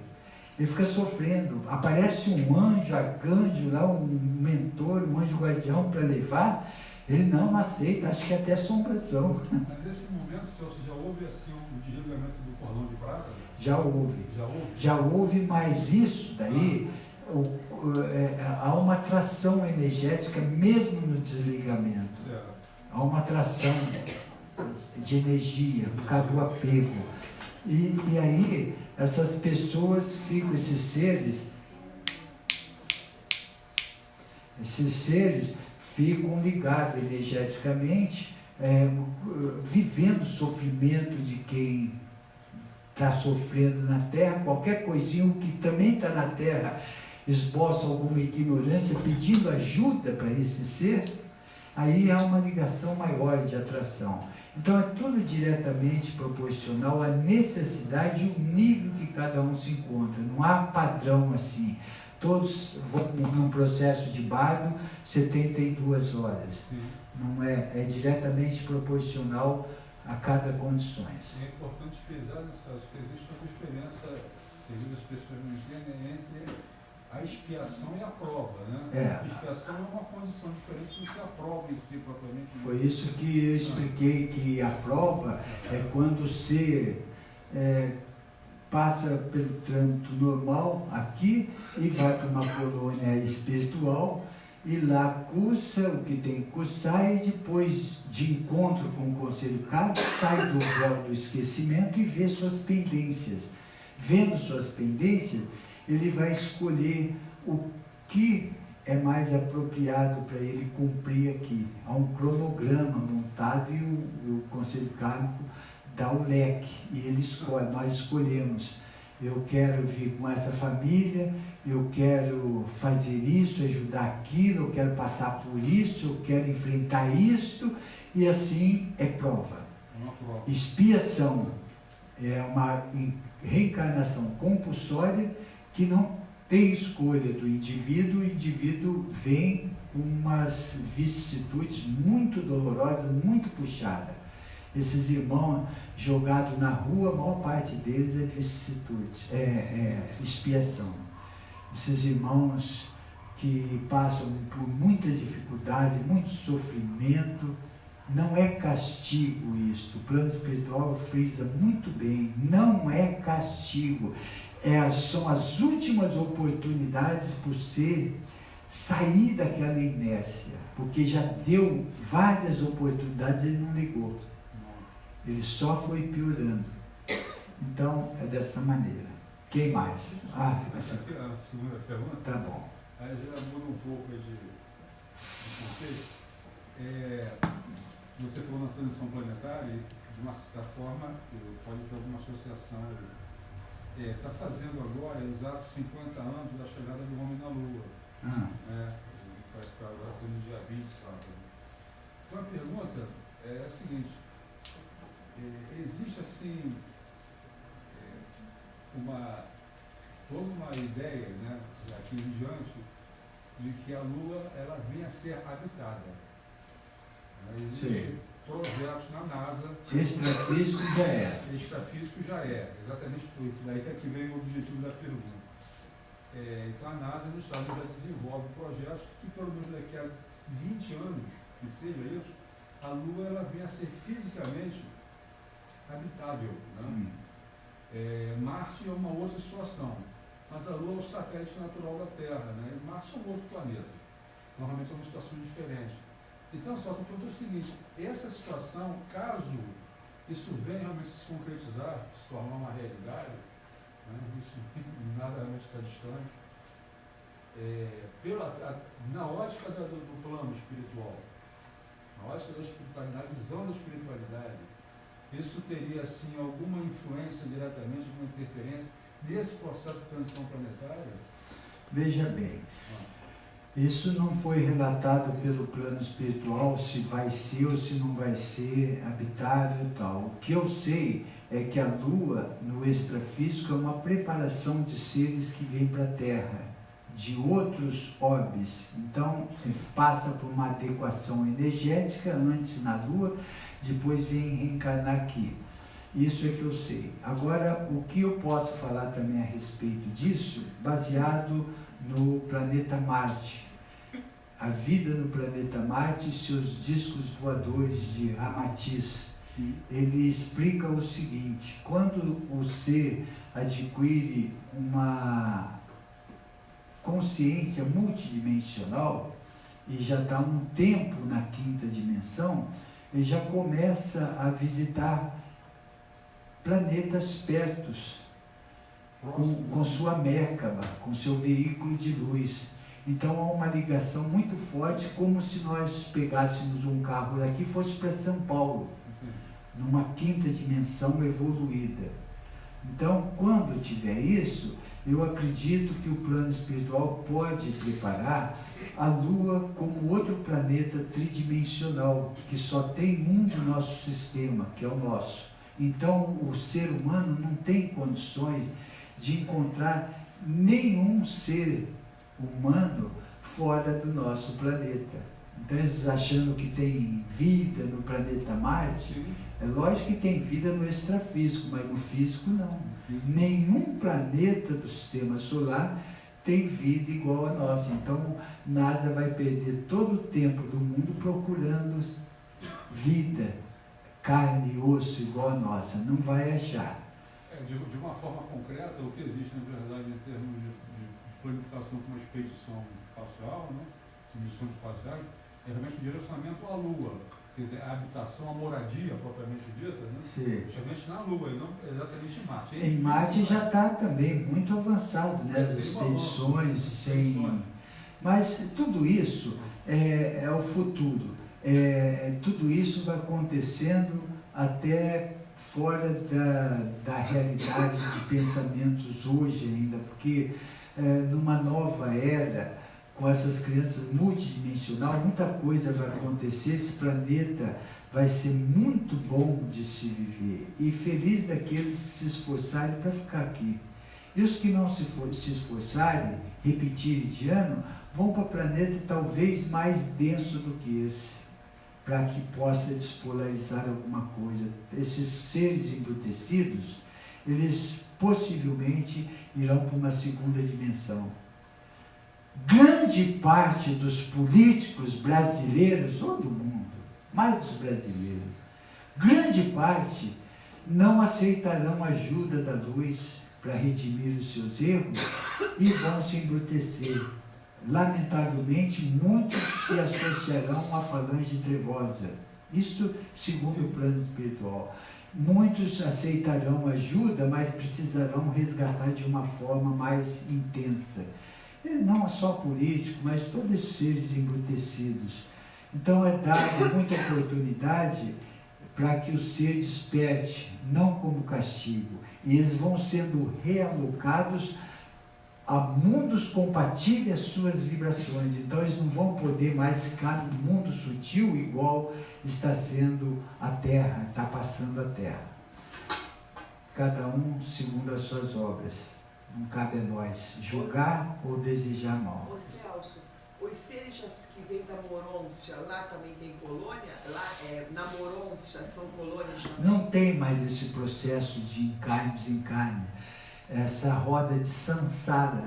[SPEAKER 1] ele fica sofrendo. Aparece um anjo, arcanjo lá, um mentor, um anjo guardião para levar, ele não aceita, acho que é até assombração.
[SPEAKER 2] Mas nesse momento, senhor, você já houve assim um desligamento do cordão de prata?
[SPEAKER 1] Já houve. Já houve, mas isso daí, há uma atração energética mesmo no desligamento.
[SPEAKER 2] Certo.
[SPEAKER 1] Há uma atração de energia, por causa do apego. E aí, essas pessoas ficam, esses seres ficam ligados energeticamente, vivendo o sofrimento de quem está sofrendo na Terra, qualquer coisinha, o que também está na Terra, esboça alguma ignorância, pedindo ajuda para esse ser, aí há uma ligação maior de atração. Então é tudo diretamente proporcional à necessidade e o nível que cada um se encontra. Não há padrão assim. Todos vão num processo de bardo 72 horas.
[SPEAKER 2] Sim.
[SPEAKER 1] Não é diretamente proporcional a cada condições.
[SPEAKER 2] É importante frisar que existe uma diferença, que as pessoas não entendem, entre a expiação e a prova, né? A expiação é uma condição diferente do que a prova em si, propriamente.
[SPEAKER 1] Foi isso que eu expliquei, que a prova é quando o ser passa pelo trânsito normal aqui e vai para uma colônia espiritual e lá cursa o que tem que cursar e depois de encontro com o conselho kármico sai do véu do esquecimento e vê suas pendências. Vendo suas pendências, ele vai escolher o que é mais apropriado para ele cumprir aqui. Há um cronograma montado e o conselho kármico dá o leque e ele escolhe, nós escolhemos. Eu quero vir com essa família, eu quero fazer isso, ajudar aquilo, eu quero passar por isso, eu quero enfrentar isto, e assim é prova. Expiação é uma reencarnação compulsória que não tem escolha do indivíduo, o indivíduo vem com umas vicissitudes muito dolorosas, muito puxadas. Esses irmãos jogados na rua, a maior parte deles é vicissitudes, expiação. Esses irmãos que passam por muita dificuldade, muito sofrimento, não é castigo isto. O plano espiritual frisa muito bem, não é castigo. São as últimas oportunidades para o ser sair daquela inércia, porque já deu várias oportunidades e ele não ligou. Ele só foi piorando. Então, é dessa maneira. Quem mais?
[SPEAKER 2] A segunda pergunta.
[SPEAKER 1] Tá bom.
[SPEAKER 2] Aí já muda um pouco de conceito. Você falou na transição planetária, de uma certa forma, pode ter alguma associação. Está fazendo agora exatos 50 anos da chegada do homem na Lua. Parece que agora foi no dia 20, sabe? Então a pergunta é a seguinte. Existe assim toda uma ideia, né, daqui em diante, de que a Lua ela venha a ser habitada. Existem projetos na NASA.
[SPEAKER 1] Extrafísico já é.
[SPEAKER 2] Extrafísico já é, exatamente foi. Daí que vem o objetivo da pergunta. Então a NASA nos Estados Unidos já desenvolve projetos que pelo menos daqui a 20 anos, que seja isso, a Lua ela venha a ser fisicamente habitável. Né? Marte é uma outra situação, mas a Lua é o satélite natural da Terra, né? E Marte é um outro planeta. Normalmente é uma situação diferente. Então, só que o seguinte, essa situação, caso isso venha realmente se concretizar, se tornar uma realidade, né? Isso nada realmente está distante, na ótica do plano espiritual, na ótica da espiritualidade, visão da espiritualidade, isso teria, assim, alguma influência diretamente, alguma interferência nesse processo de transição planetária?
[SPEAKER 1] Veja bem, isso não foi relatado pelo plano espiritual, se vai ser ou se não vai ser habitável e tal. O que eu sei é que a Lua, no extrafísico, é uma preparação de seres que vêm para a Terra, de outros orbes. Então, passa por uma adequação energética antes na Lua, depois vem reencarnar aqui. Isso é que eu sei. Agora, o que eu posso falar também a respeito disso, baseado no planeta Marte. A vida no planeta Marte e seus discos voadores de Ramatiz. Ele explica o seguinte: quando o ser adquire uma consciência multidimensional e já está um tempo na quinta dimensão, ele já começa a visitar planetas pertos, com sua Merkaba, com seu veículo de luz. Então há uma ligação muito forte, como se nós pegássemos um carro daqui e fosse para São Paulo, numa quinta dimensão evoluída. Então, quando tiver isso, eu acredito que o plano espiritual pode preparar a Lua como outro planeta tridimensional, que só tem um do nosso sistema, que é o nosso. Então, o ser humano não tem condições de encontrar nenhum ser humano fora do nosso planeta. Então, eles achando que tem vida no planeta Marte, é lógico que tem vida no extrafísico, mas no físico não. Nenhum planeta do sistema solar tem vida igual a nossa. Então, NASA vai perder todo o tempo do mundo procurando vida, carne e osso igual a nossa. Não vai achar.
[SPEAKER 2] De uma forma concreta, o que existe, na verdade, em termos de planificação com uma expedição espacial, né, de missões espaciais, é realmente o direcionamento à Lua. Quer dizer, a habitação, a moradia, propriamente dita, né?
[SPEAKER 1] Sim.
[SPEAKER 2] Justamente na Lua, e não exatamente em Marte.
[SPEAKER 1] Em Marte já está também muito avançado, né? As expedições sem... Mas tudo isso é o futuro. Tudo isso vai acontecendo até fora da realidade de pensamentos hoje ainda, porque numa nova era, com essas crianças multidimensional, muita coisa vai acontecer, esse planeta vai ser muito bom de se viver, e feliz daqueles que se esforçarem para ficar aqui. E os que não se esforçarem, repetirem de ano, vão para o planeta talvez mais denso do que esse, para que possa despolarizar alguma coisa. Esses seres embrutecidos, eles possivelmente irão para uma segunda dimensão. Grande parte dos políticos brasileiros, ou do mundo, mais dos brasileiros, grande parte não aceitarão a ajuda da luz para redimir os seus erros e vão se embrutecer. Lamentavelmente, muitos se associarão à falange trevosa. Isto segundo o plano espiritual. Muitos aceitarão ajuda, mas precisarão resgatar de uma forma mais intensa. E não só político, mas todos esses seres embrutecidos. Então é dada muita oportunidade para que o ser desperte, não como castigo. E eles vão sendo realocados a mundos compatíveis às suas vibrações. Então eles não vão poder mais ficar no mundo sutil igual está sendo a Terra, está passando a Terra. Cada um segundo as suas obras. Não cabe a nós julgar ou desejar mal.
[SPEAKER 3] Ô Celso, orixás que vem da Morôncia, lá também tem colônia? Lá na Morôncia são colônias também?
[SPEAKER 1] Não tem mais esse processo de encarne e desencarne. Essa roda de samsara,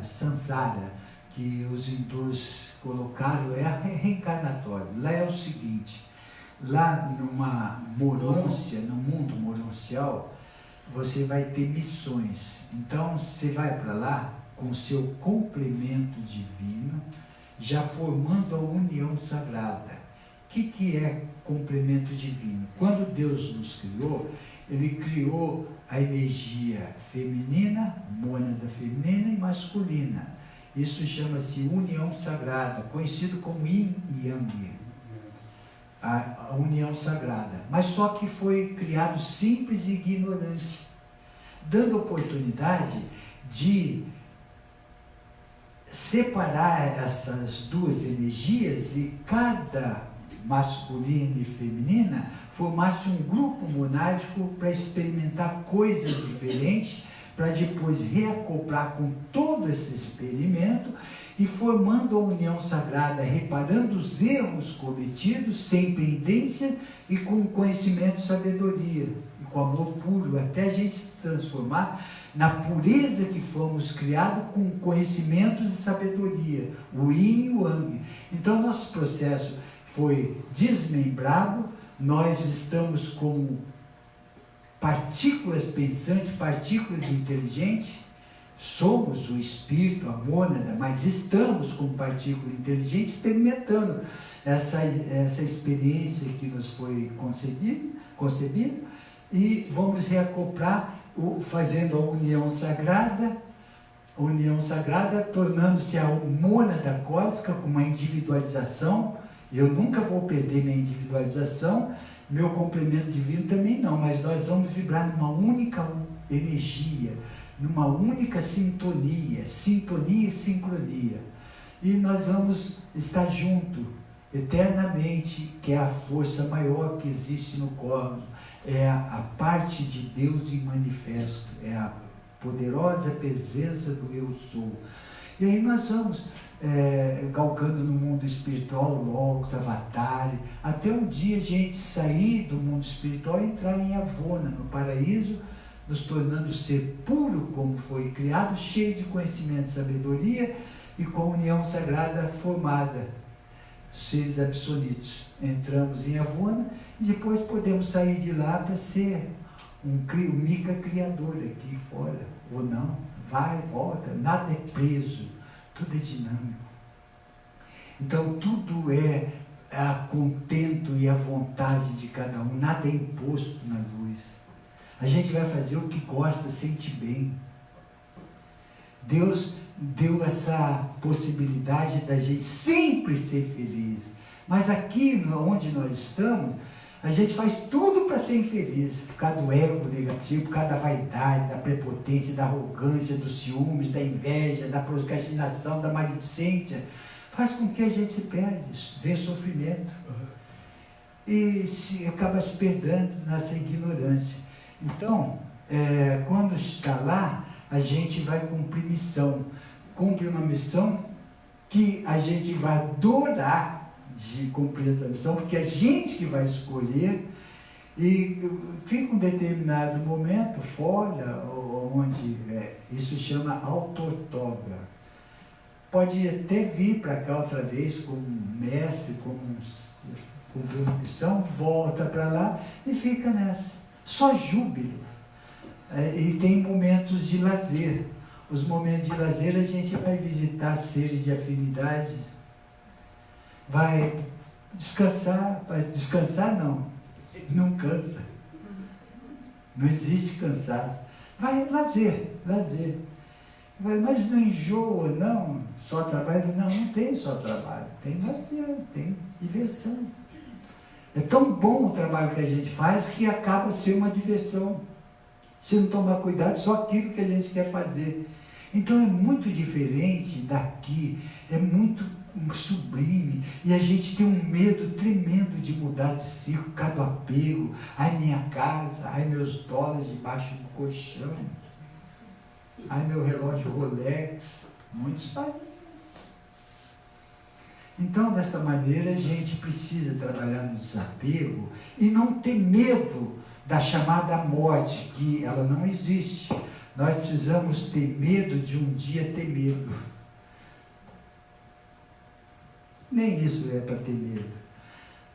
[SPEAKER 1] que os hindus colocaram, é reencarnatório. Lá é o seguinte, lá numa morôncia, no mundo moroncial, você vai ter missões. Então, você vai para lá com seu complemento divino, já formando a união sagrada. O que é complemento divino? Quando Deus nos criou, Ele criou a energia feminina, mônada feminina e masculina. Isso chama-se união sagrada, conhecido como Yin e Yang. A união sagrada. Mas só que foi criado simples e ignorante, dando oportunidade de separar essas duas energias e cada masculina e feminina formasse um grupo monádico para experimentar coisas diferentes, para depois reacoplar com todo esse experimento e formando a união sagrada, reparando os erros cometidos, sem pendência e com conhecimento e sabedoria, e com amor puro, até a gente se transformar na pureza que fomos criados com conhecimentos e sabedoria, o Yin e o Yang. Então, nosso processo foi desmembrado, nós estamos como partículas pensantes, partículas inteligentes, somos o espírito, a mônada, mas estamos como partícula inteligente experimentando essa experiência que nos foi concebida e vamos reacoplar fazendo a união sagrada, tornando-se a mônada cósmica com uma individualização. Eu nunca vou perder minha individualização, meu complemento divino também não, mas nós vamos vibrar numa única energia, numa única sintonia e sincronia. E nós vamos estar juntos eternamente, que é a força maior que existe no cosmos, é a parte de Deus em manifesto, é a poderosa presença do Eu Sou. E aí nós vamos calcando no mundo espiritual, Logos, Avatar, até um dia a gente sair do mundo espiritual e entrar em Avona, no paraíso, nos tornando ser puro como foi criado, cheio de conhecimento e sabedoria e com a união sagrada formada, seres absolutos. Entramos em Avona e depois podemos sair de lá para ser um mica criador aqui fora, ou não, vai e volta, nada é preso, tudo é dinâmico. Então tudo é a contento e a vontade de cada um, nada é imposto na luz. A gente vai fazer o que gosta, sente bem. Deus deu essa possibilidade da gente sempre ser feliz. Mas aqui onde nós estamos, a gente faz tudo para ser infeliz, por causa do ego negativo, por causa da vaidade, da prepotência, da arrogância, dos ciúmes, da inveja, da procrastinação, da maledicência. Faz com que a gente se perde, vem sofrimento. E acaba se perdendo nessa ignorância. Então, quando está lá, a gente vai cumprir missão. Cumpre uma missão que a gente vai adorar de cumprir essa missão, porque é a gente que vai escolher e fica um determinado momento fora, onde isso chama auto-ortoga. Pode até vir para cá outra vez como mestre, como cumprir uma missão, volta para lá e fica nessa. Só júbilo. E tem momentos de lazer. Os momentos de lazer a gente vai visitar seres de afinidade, vai descansar não cansa, não existe cansaço, vai lazer, mas não enjoa, não, só trabalho, não tem só trabalho, tem lazer, tem diversão. É tão bom o trabalho que a gente faz que acaba sendo uma diversão. Se não tomar cuidado, só aquilo que a gente quer fazer. Então é muito diferente daqui, é muito sublime, e a gente tem um medo tremendo de mudar de ciclo, cada apego, ai minha casa, ai meus dólares debaixo do colchão, ai meu relógio Rolex, muitos fazem assim. Então, dessa maneira, a gente precisa trabalhar no desapego e não ter medo da chamada morte, que ela não existe. Nós precisamos ter medo de um dia ter medo. Nem isso é para ter medo.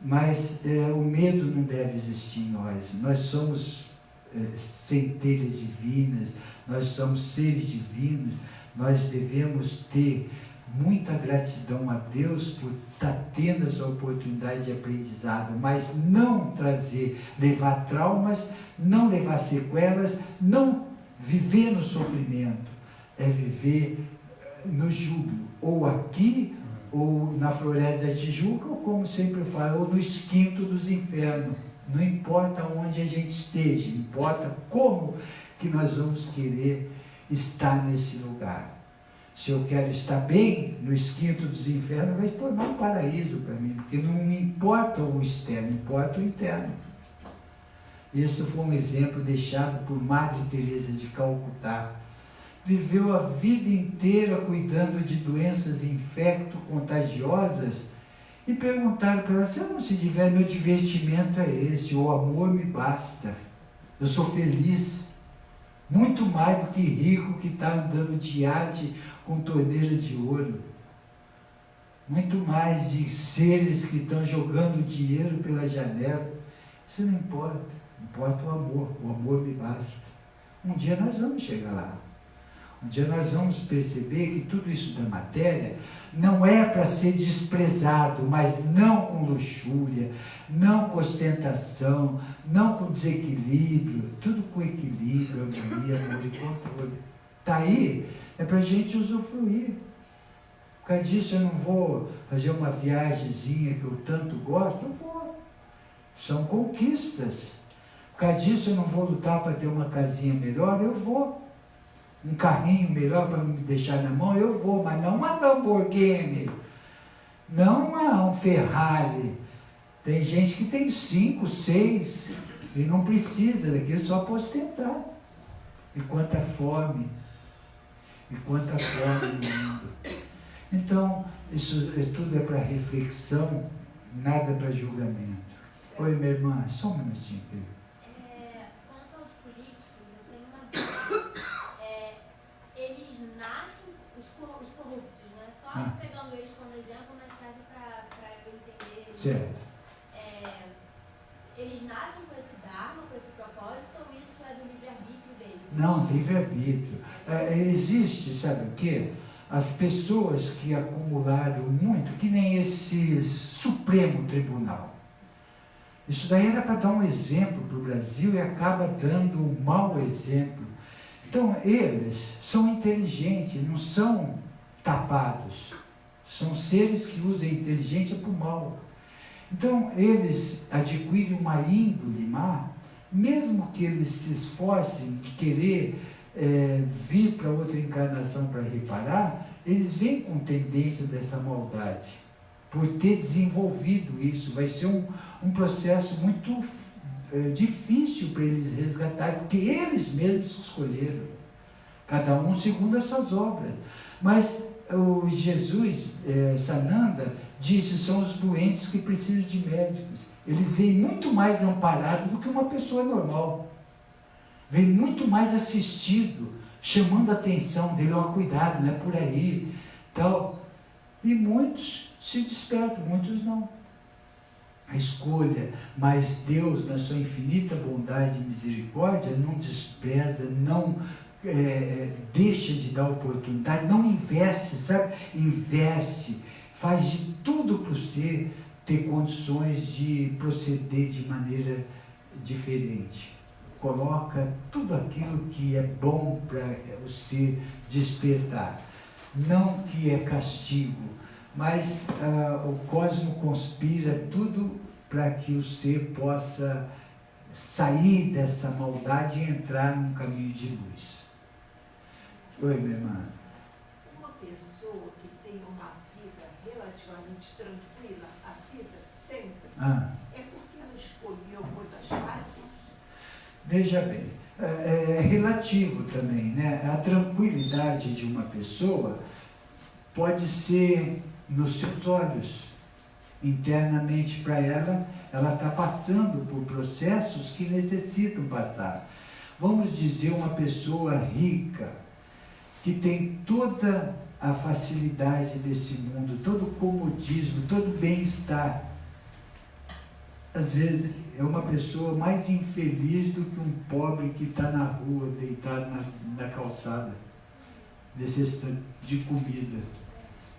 [SPEAKER 1] Mas o medo não deve existir em nós. Nós somos centelhas divinas, nós somos seres divinos, nós devemos ter muita gratidão a Deus por estar tendo essa oportunidade de aprendizado, mas não levar traumas, não levar sequelas, não viver no sofrimento, é viver no júbilo, ou aqui, ou na Floresta da Tijuca, ou como sempre eu falo, ou no esquinto dos infernos. Não importa onde a gente esteja, importa como que nós vamos querer estar nesse lugar. Se eu quero estar bem no esquinto dos infernos, vai se tornar um paraíso para mim, porque não importa o externo, importa o interno. Isso foi um exemplo deixado por Madre Teresa de Calcutá. Viveu a vida inteira cuidando de doenças infecto-contagiosas e perguntaram para ela: se eu não se tiver, meu divertimento é esse, o amor me basta, eu sou feliz, muito mais do que rico que está andando de iate com torneira de ouro, muito mais de seres que estão jogando dinheiro pela janela. Isso não importa, importa o amor me basta. Um dia nós vamos chegar lá. Um dia nós vamos perceber que tudo isso da matéria não é para ser desprezado, mas não com luxúria, não com ostentação, não com desequilíbrio, tudo com equilíbrio, harmonia, amor e controle. Está aí, é para a gente usufruir. Por causa disso eu não vou fazer uma viagemzinha que eu tanto gosto, eu vou. São conquistas. Por causa disso eu não vou lutar para ter uma casinha melhor, eu vou. Um carrinho melhor para me deixar na mão, eu vou, mas não uma Lamborghini, não um Ferrari. Tem gente que tem 5, 6 e não precisa daquilo só para ostentar. E quanta fome no mundo. Então, isso tudo é para reflexão, nada para julgamento. Oi, minha irmã, só um minutinho, querido.
[SPEAKER 4] Quanto aos políticos, eu tenho uma dúvida. Eles nascem, os corruptos, né? Só pegando eles como exemplo, mas serve para eu entender.
[SPEAKER 1] Certo.
[SPEAKER 4] Eles nascem com esse dharma, com esse propósito, ou isso é do livre-arbítrio deles?
[SPEAKER 1] Não, livre-arbítrio. Existe, sabe o quê? As pessoas que acumularam muito, que nem esse Supremo Tribunal. Isso daí era para dar um exemplo para o Brasil e acaba dando um mau exemplo. Então, eles são inteligentes, não são tapados. São seres que usam a inteligência para o mal. Então, eles adquirem uma índole má, mesmo que eles se esforcem de querer vir para outra encarnação para reparar, eles vêm com tendência dessa maldade. Por ter desenvolvido isso, vai ser um processo muito difícil para eles resgatarem, porque eles mesmos escolheram, cada um segundo as suas obras. Mas o Jesus, Sananda, disse: são os doentes que precisam de médicos. Eles vêm muito mais amparados do que uma pessoa normal. Vem muito mais assistido, chamando a atenção dele: ó, cuidado, não é por aí, tal. E muitos se despertam, muitos não. A escolha, mas Deus, na sua infinita bondade e misericórdia, não despreza, não deixa de dar oportunidade, não investe, sabe? Investe, faz de tudo para o ser ter condições de proceder de maneira diferente. Coloca tudo aquilo que é bom para o ser despertar. Não que é castigo, mas o cosmo conspira tudo para que o ser possa sair dessa maldade e entrar num caminho de luz. Oi, minha irmã.
[SPEAKER 3] Uma pessoa que tem uma vida relativamente tranquila, a vida sempre, é porque ela escolheu coisas fáceis?
[SPEAKER 1] Veja bem, é relativo também, né? A tranquilidade de uma pessoa pode ser nos seus olhos. Internamente para ela está passando por processos que necessitam passar. Vamos dizer, uma pessoa rica, que tem toda a facilidade desse mundo, todo o comodismo, todo o bem-estar. Às vezes é uma pessoa mais infeliz do que um pobre que está na rua, deitado na calçada, necessitando de comida.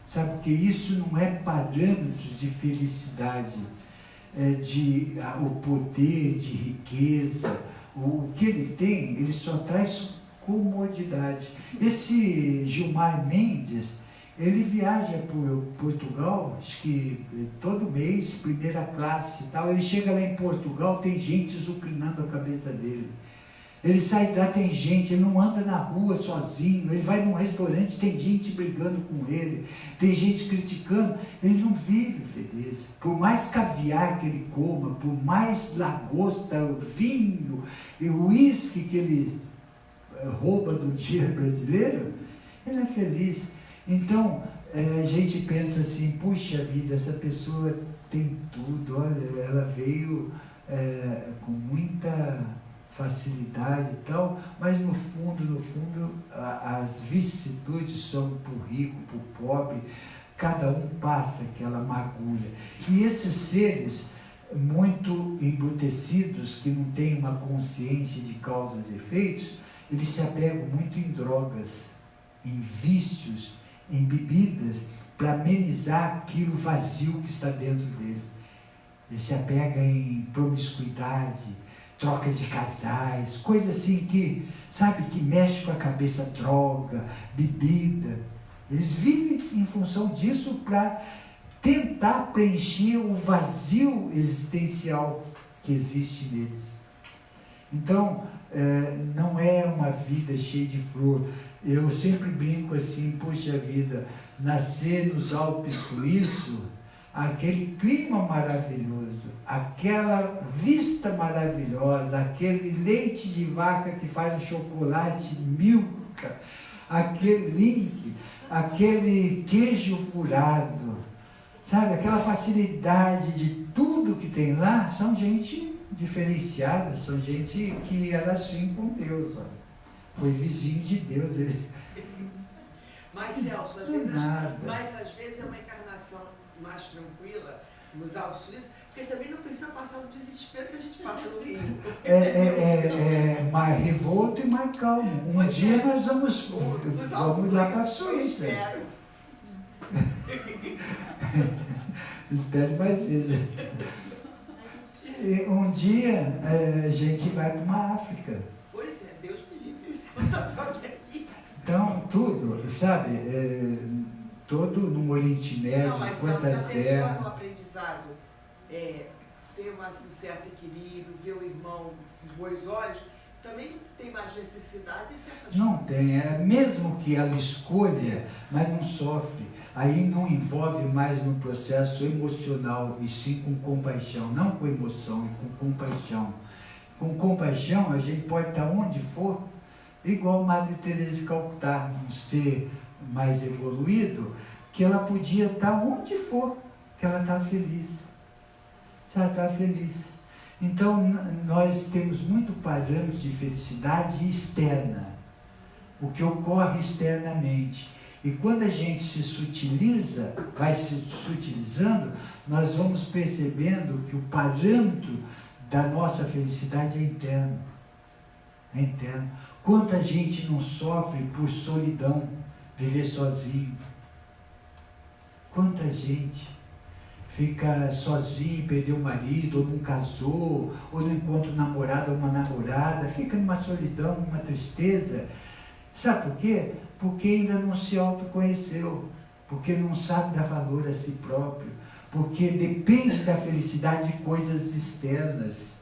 [SPEAKER 1] Sabe, porque isso não é parâmetros de felicidade, o poder de riqueza. O que ele tem, ele só traz comodidade. Esse Gilmar Mendes, ele viaja por Portugal, acho que todo mês, primeira classe e tal. Ele chega lá em Portugal, tem gente zucrinando a cabeça dele. Ele sai de lá, tem gente, ele não anda na rua sozinho, ele vai num restaurante, tem gente brigando com ele, tem gente criticando, ele não vive feliz. Por mais caviar que ele coma, por mais lagosta, vinho e uísque que ele rouba do dia brasileiro, ele é feliz. Então, a gente pensa assim, puxa vida, essa pessoa tem tudo, olha, ela veio com muita facilidade e tal, mas no fundo, as vicissitudes são para o rico, para o pobre, cada um passa aquela magulha. E esses seres muito embrutecidos, que não têm uma consciência de causas e efeitos, eles se apegam muito em drogas, em vícios, em bebidas, para amenizar aquilo vazio que está dentro deles. Ele se apega em promiscuidade, trocas de casais, coisas assim que, sabe, que mexe com a cabeça, droga, bebida. Eles vivem em função disso para tentar preencher o vazio existencial que existe neles. Então, não é uma vida cheia de flor. Eu sempre brinco assim, puxa vida, nascer nos Alpes suíços, aquele clima maravilhoso, aquela vista maravilhosa, aquele leite de vaca que faz o chocolate Milka, aquele link, aquele queijo furado, sabe, aquela facilidade de tudo que tem lá, são gente diferenciada, são gente que era assim com Deus, ó. Foi vizinho de Deus. Ele...
[SPEAKER 3] Mas, Celso, às vezes é uma encarnação mais tranquila nos Alpes Suíços, porque também não precisa passar o desespero que a gente passa no Rio.
[SPEAKER 1] Mar revolto e mar calmo. Um dia nós vamos lá para a Suíça. Espero mais vezes. Um dia a gente vai para uma África.
[SPEAKER 3] Pois é, Deus me livre.
[SPEAKER 1] Então, tudo, sabe? Todo no Oriente Médio,
[SPEAKER 3] não, mas
[SPEAKER 1] quantas guerras.
[SPEAKER 3] No aprendizado, ter um certo equilíbrio, ver o irmão com bons olhos, também tem mais necessidade de certas
[SPEAKER 1] Não tem, mesmo que ela escolha, mas não sofre. Aí não envolve mais no processo emocional, e sim com compaixão, não com emoção, e com compaixão. Com compaixão a gente pode estar onde for, igual Madre Teresa de Calcutá, um ser mais evoluído, que ela podia estar onde for, que ela estava feliz. Ela estava feliz. Então, nós temos muito parâmetro de felicidade externa, o que ocorre externamente. E quando a gente se sutiliza, vai se sutilizando, nós vamos percebendo que o parâmetro da nossa felicidade é interno. É interno. Quanta gente não sofre por solidão, viver sozinho? Quanta gente fica sozinho, perdeu o marido, ou não casou, ou não encontra um namorado ou uma namorada, fica numa solidão, numa tristeza. Sabe por quê? Porque ainda não se autoconheceu, porque não sabe dar valor a si próprio, porque depende da felicidade de coisas externas.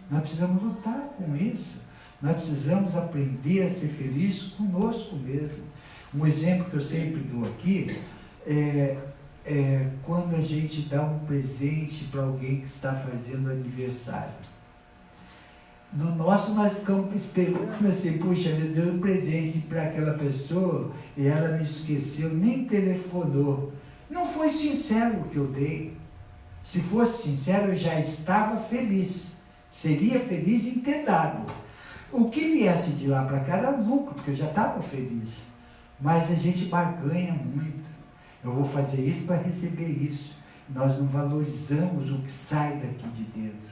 [SPEAKER 1] Nós precisamos lutar com isso. Nós precisamos aprender a ser feliz conosco mesmo. Um exemplo que eu sempre dou aqui é quando a gente dá um presente para alguém que está fazendo aniversário. No nosso, nós ficamos esperando assim, puxa, eu dei um presente para aquela pessoa e ela me esqueceu, nem telefonou. Não foi sincero o que eu dei. Se fosse sincero, eu já estava feliz. Seria feliz em ter dado. O que viesse de lá para cá era lucro, porque eu já estava feliz. Mas a gente barganha muito. Eu vou fazer isso para receber isso. Nós não valorizamos o que sai daqui de dentro.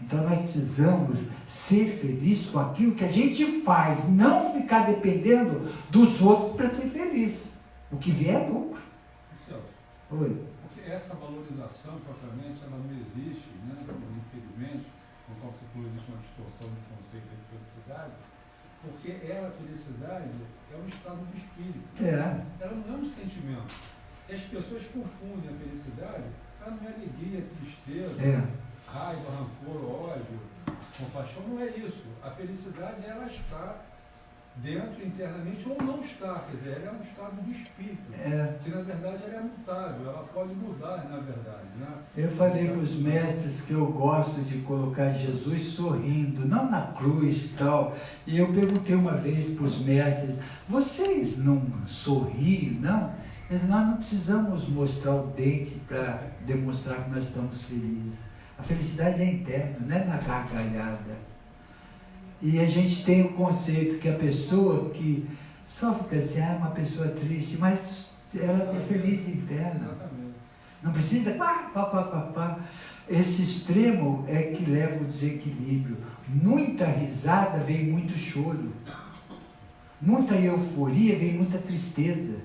[SPEAKER 1] Então nós precisamos ser felizes com aquilo que a gente faz, não ficar dependendo dos outros para ser feliz. O que vier é lucro.
[SPEAKER 2] Oi. Porque essa valorização, propriamente, ela não existe, né? Infelizmente, como você falou, existe uma distorção do conceito de felicidade, porque a felicidade é um estado do espírito. Ela não é um sentimento. As pessoas confundem a felicidade, ela não é alegria, tristeza, raiva, rancor, ódio, compaixão, não é isso. A felicidade, ela está dentro, internamente, ou não está, quer dizer, ela é um estado do espírito, que na verdade ela é mutável, ela pode mudar, na verdade. Né?
[SPEAKER 1] Eu falei para os mestres que eu gosto de colocar Jesus sorrindo, não na cruz e tal, e eu perguntei uma vez para os mestres, vocês não sorriem, não? Nós não precisamos mostrar o dente para demonstrar que nós estamos felizes. A felicidade é interna, não é na gargalhada. E a gente tem o conceito que a pessoa que só fica assim, é uma pessoa triste, mas ela é feliz interna. Não precisa, Esse extremo é que leva o desequilíbrio. Muita risada vem muito choro. Muita euforia vem muita tristeza.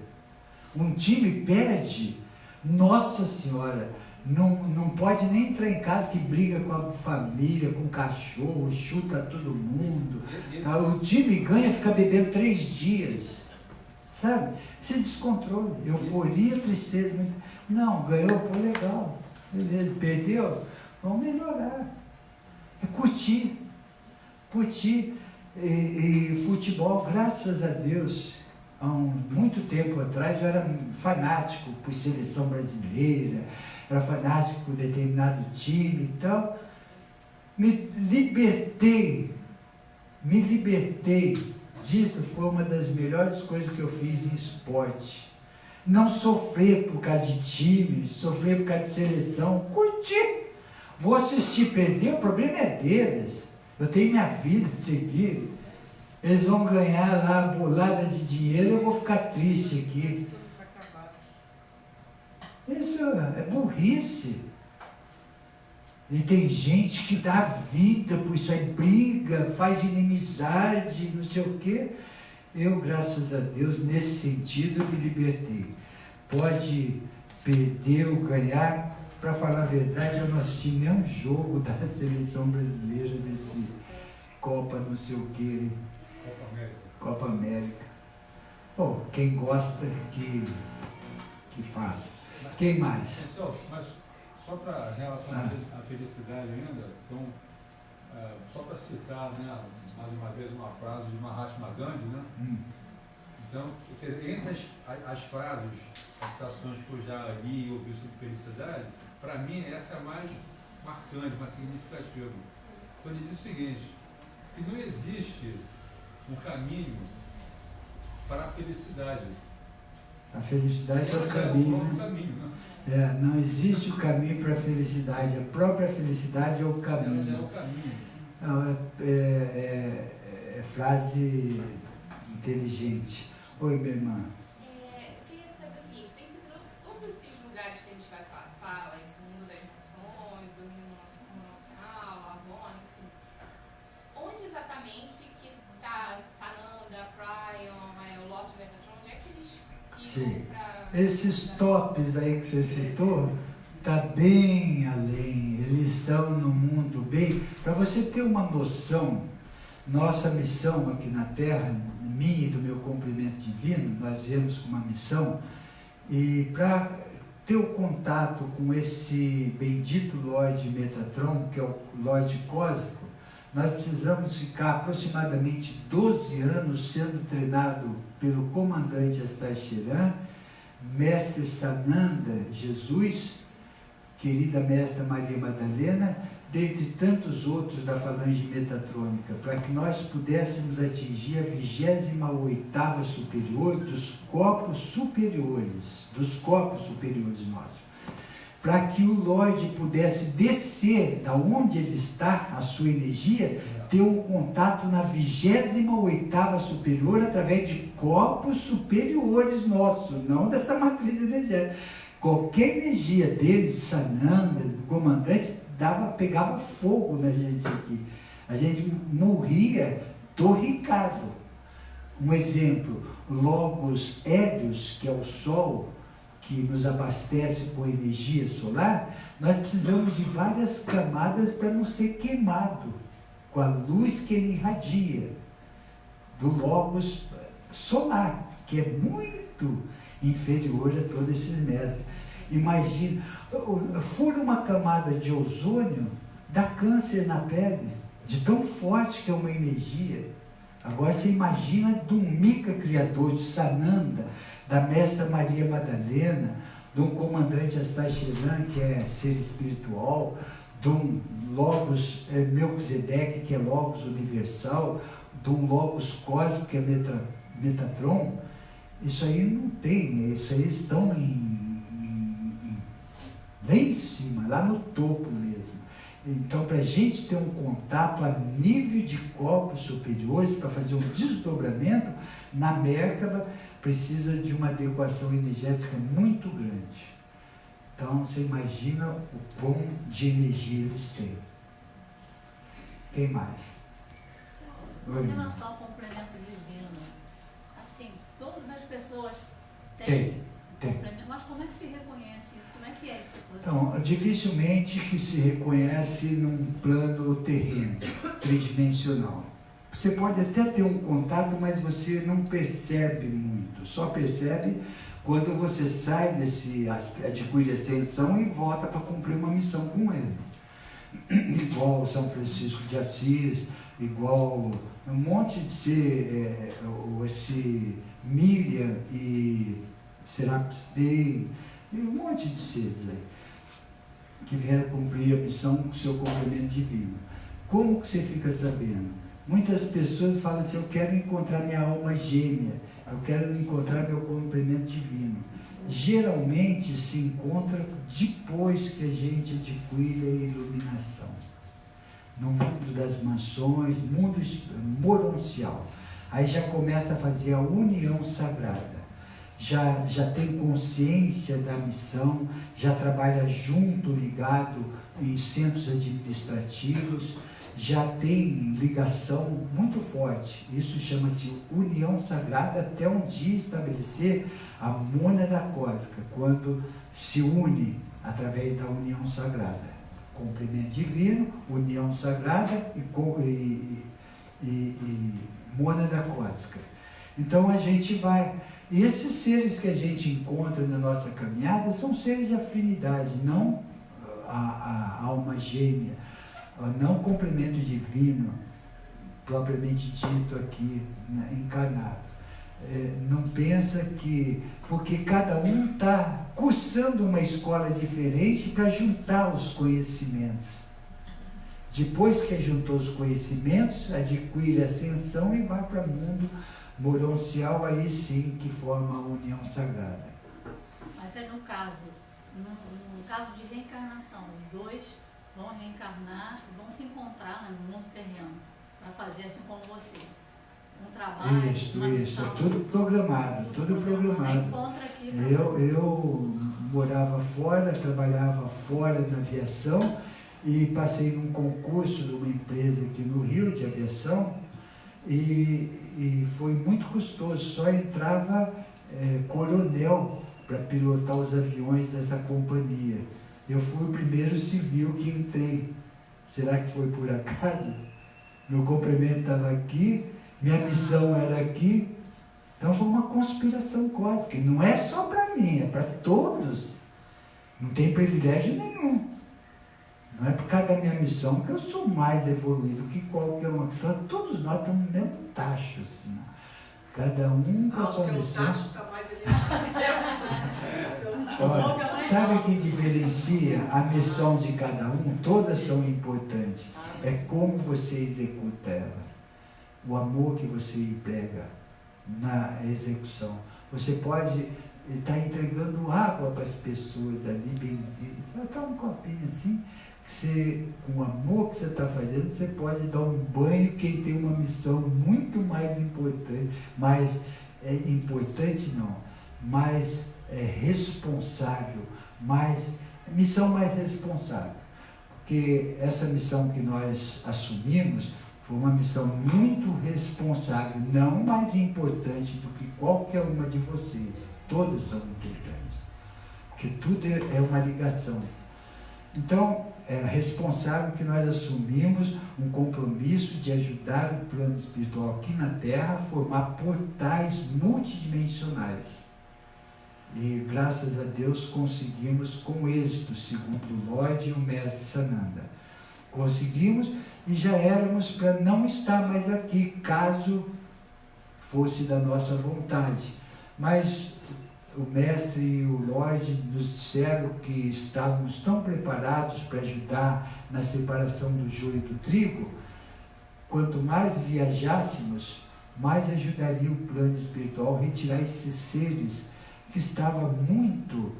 [SPEAKER 1] Um time perde, Nossa Senhora, não pode nem entrar em casa que briga com a família, com o cachorro, chuta todo mundo. Tá? O time ganha, fica bebendo 3 dias. Sabe? Esse descontrole, euforia, tristeza. Não, ganhou, pô, legal. Beleza, perdeu, vamos melhorar. É curtir. Curtir. E futebol, graças a Deus, há muito tempo atrás eu era fanático por seleção brasileira, era fanático por determinado time e tal. Me libertei disso, foi uma das melhores coisas que eu fiz em esporte. Não sofrer por causa de time, sofrer por causa de seleção, curtir. Vou assistir perder, o problema é deles. Eu tenho minha vida a seguir. Eles vão ganhar lá a bolada de dinheiro, eu vou ficar triste aqui. Isso é burrice. E tem gente que dá vida por isso aí, briga, faz inimizade, não sei o quê. Eu, graças a Deus, nesse sentido, eu me libertei. Pode perder ou ganhar. Para falar a verdade, eu não assisti nenhum jogo da seleção brasileira desse Copa não sei o quê. Copa América. Bom, quem gosta que faça. Quem mais?
[SPEAKER 2] Mas só para relacionar a felicidade ainda, então, só para citar, né, mais uma vez uma frase de Mahatma Gandhi, né? Então, entre as frases, as citações que eu já li e ouvi sobre felicidade, para mim essa é a mais marcante, mais significativa. Então ele diz o seguinte, que não existe um caminho para a felicidade.
[SPEAKER 1] A felicidade é o caminho. Né? Não existe o caminho para a felicidade. A própria felicidade é o caminho.
[SPEAKER 2] É o caminho.
[SPEAKER 1] Não, é frase inteligente. Oi, minha irmã.
[SPEAKER 5] Eu queria saber o seguinte, tem que todos esses lugares que a gente vai passar, esse mundo das emoções, o mundo emocional, a Avon, enfim, onde exatamente que está Sananda, Cryon, o Lorde Metatron, onde é que eles ficam para...
[SPEAKER 1] Esses tops aí que você citou, está bem além, eles estão no mundo bem. Para você ter uma noção, nossa missão aqui na Terra, minha e do meu complemento divino, nós viemos com uma missão, e para ter o contato com esse bendito Lorde Metatron, que é o Lorde Cósmico, nós precisamos ficar aproximadamente 12 anos sendo treinado pelo comandante Astacheran, mestre Sananda, Jesus, querida mestra Maria Madalena, dentre tantos outros da falange metatrônica, para que nós pudéssemos atingir a 28ª superior dos corpos superiores nossos. Para que o Lorde pudesse descer da onde ele está, a sua energia, ter um contato na 28ª superior através de corpos superiores nossos, não dessa matriz energética. Qualquer energia dele, de Sananda, do comandante, pegava fogo na gente aqui. A gente morria torricado. Um exemplo, Logos Hélios, que é o Sol, que nos abastece com energia solar, nós precisamos de várias camadas para não ser queimado com a luz que ele irradia, do Logos solar, que é muito inferior a todos esses mestres. Imagina, fura uma camada de ozônio, dá câncer na pele, de tão forte que é uma energia. Agora você imagina do Mika criador de Sananda, da mestra Maria Madalena, de um comandante Astacheran, que é ser espiritual, de um Logos Melquisedeque, que é Logos universal, de um Logos cósmico, que é Metatron. Isso aí não tem, isso aí estão lá em cima, lá no topo mesmo. Então, para a gente ter um contato a nível de corpos superiores, para fazer um desdobramento, na Merkaba precisa de uma adequação energética muito grande. Então, você imagina o quão de energia eles têm. Quem mais?
[SPEAKER 6] Celso, em relação ao complemento divino, assim, todas as pessoas têm complemento, mas como é que se reconhece isso? Como é que é esse processo?
[SPEAKER 1] Então, dificilmente que se reconhece num plano terreno, tridimensional. Você pode até ter um contato, mas você não percebe muito. Só percebe quando você sai desse, adquire ascensão e volta para cumprir uma missão com ele. Igual São Francisco de Assis, igual um monte de ser, esse Miriam e Serapis Bey, e um monte de seres aí, que vieram cumprir a missão com o seu complemento divino. Como que você fica sabendo? Muitas pessoas falam assim, eu quero encontrar minha alma gêmea, eu quero encontrar meu complemento divino. Geralmente se encontra depois que a gente adquire a iluminação. No mundo das mansões, mundo moroncial. Aí já começa a fazer a união sagrada. Já tem consciência da missão, já trabalha junto, ligado em centros administrativos, já tem ligação muito forte. Isso chama-se união sagrada, até um dia estabelecer a mônada cósmica, quando se une através da união sagrada. Complemento divino, união sagrada e mônada cósmica. Então a gente vai... E esses seres que a gente encontra na nossa caminhada são seres de afinidade, não a alma gêmea, não complemento divino, propriamente dito aqui, encarnado. Não pensa que... Porque cada um está cursando uma escola diferente para juntar os conhecimentos. Depois que juntou os conhecimentos, adquire ascensão e vai para o mundo moroncial, aí sim que forma a união sagrada.
[SPEAKER 6] Mas é no caso de reencarnação, os dois vão reencarnar, vão se encontrar no mundo terreno, para fazer assim como você. Um trabalho, uma missão.
[SPEAKER 1] É tudo programado, tudo programado. Eu morava fora, trabalhava fora na aviação e passei num concurso de uma empresa aqui no Rio de aviação e foi muito custoso, só entrava coronel para pilotar os aviões dessa companhia. Eu fui o primeiro civil que entrei. Será que foi por acaso? Meu complemento estava aqui, minha missão era aqui. Então foi uma conspiração cósmica. Não é só para mim, é para todos. Não tem privilégio nenhum. Não é por causa da minha missão que eu sou mais evoluído que qualquer um. Então, todos nós estamos no mesmo tacho, assim. Cada um com a sua missão.
[SPEAKER 3] O tacho está mais elevado.
[SPEAKER 1] Olha, Sabe o que diferencia a missão de cada um? Todas são importantes. É como você executa ela. O amor que você emprega na execução. Você pode estar entregando água para as pessoas ali, benzidas. Vai dar um copinho assim, que você, com o amor que você está fazendo, você pode dar um banho quem tem uma missão muito mais importante, mais responsável, missão mais responsável. Porque essa missão que nós assumimos foi uma missão muito responsável, não mais importante do que qualquer uma de vocês. Todas são importantes, porque tudo é uma ligação. Então, é responsável que nós assumimos um compromisso de ajudar o plano espiritual aqui na Terra a formar portais multidimensionais. E, graças a Deus, conseguimos com êxito, segundo o Lloyd e o Mestre Sananda. Conseguimos e já éramos para não estar mais aqui, caso fosse da nossa vontade. Mas o Mestre e o Lloyd nos disseram que estávamos tão preparados para ajudar na separação do joio e do trigo. Quanto mais viajássemos, mais ajudaria o plano espiritual a retirar esses seres que estão muito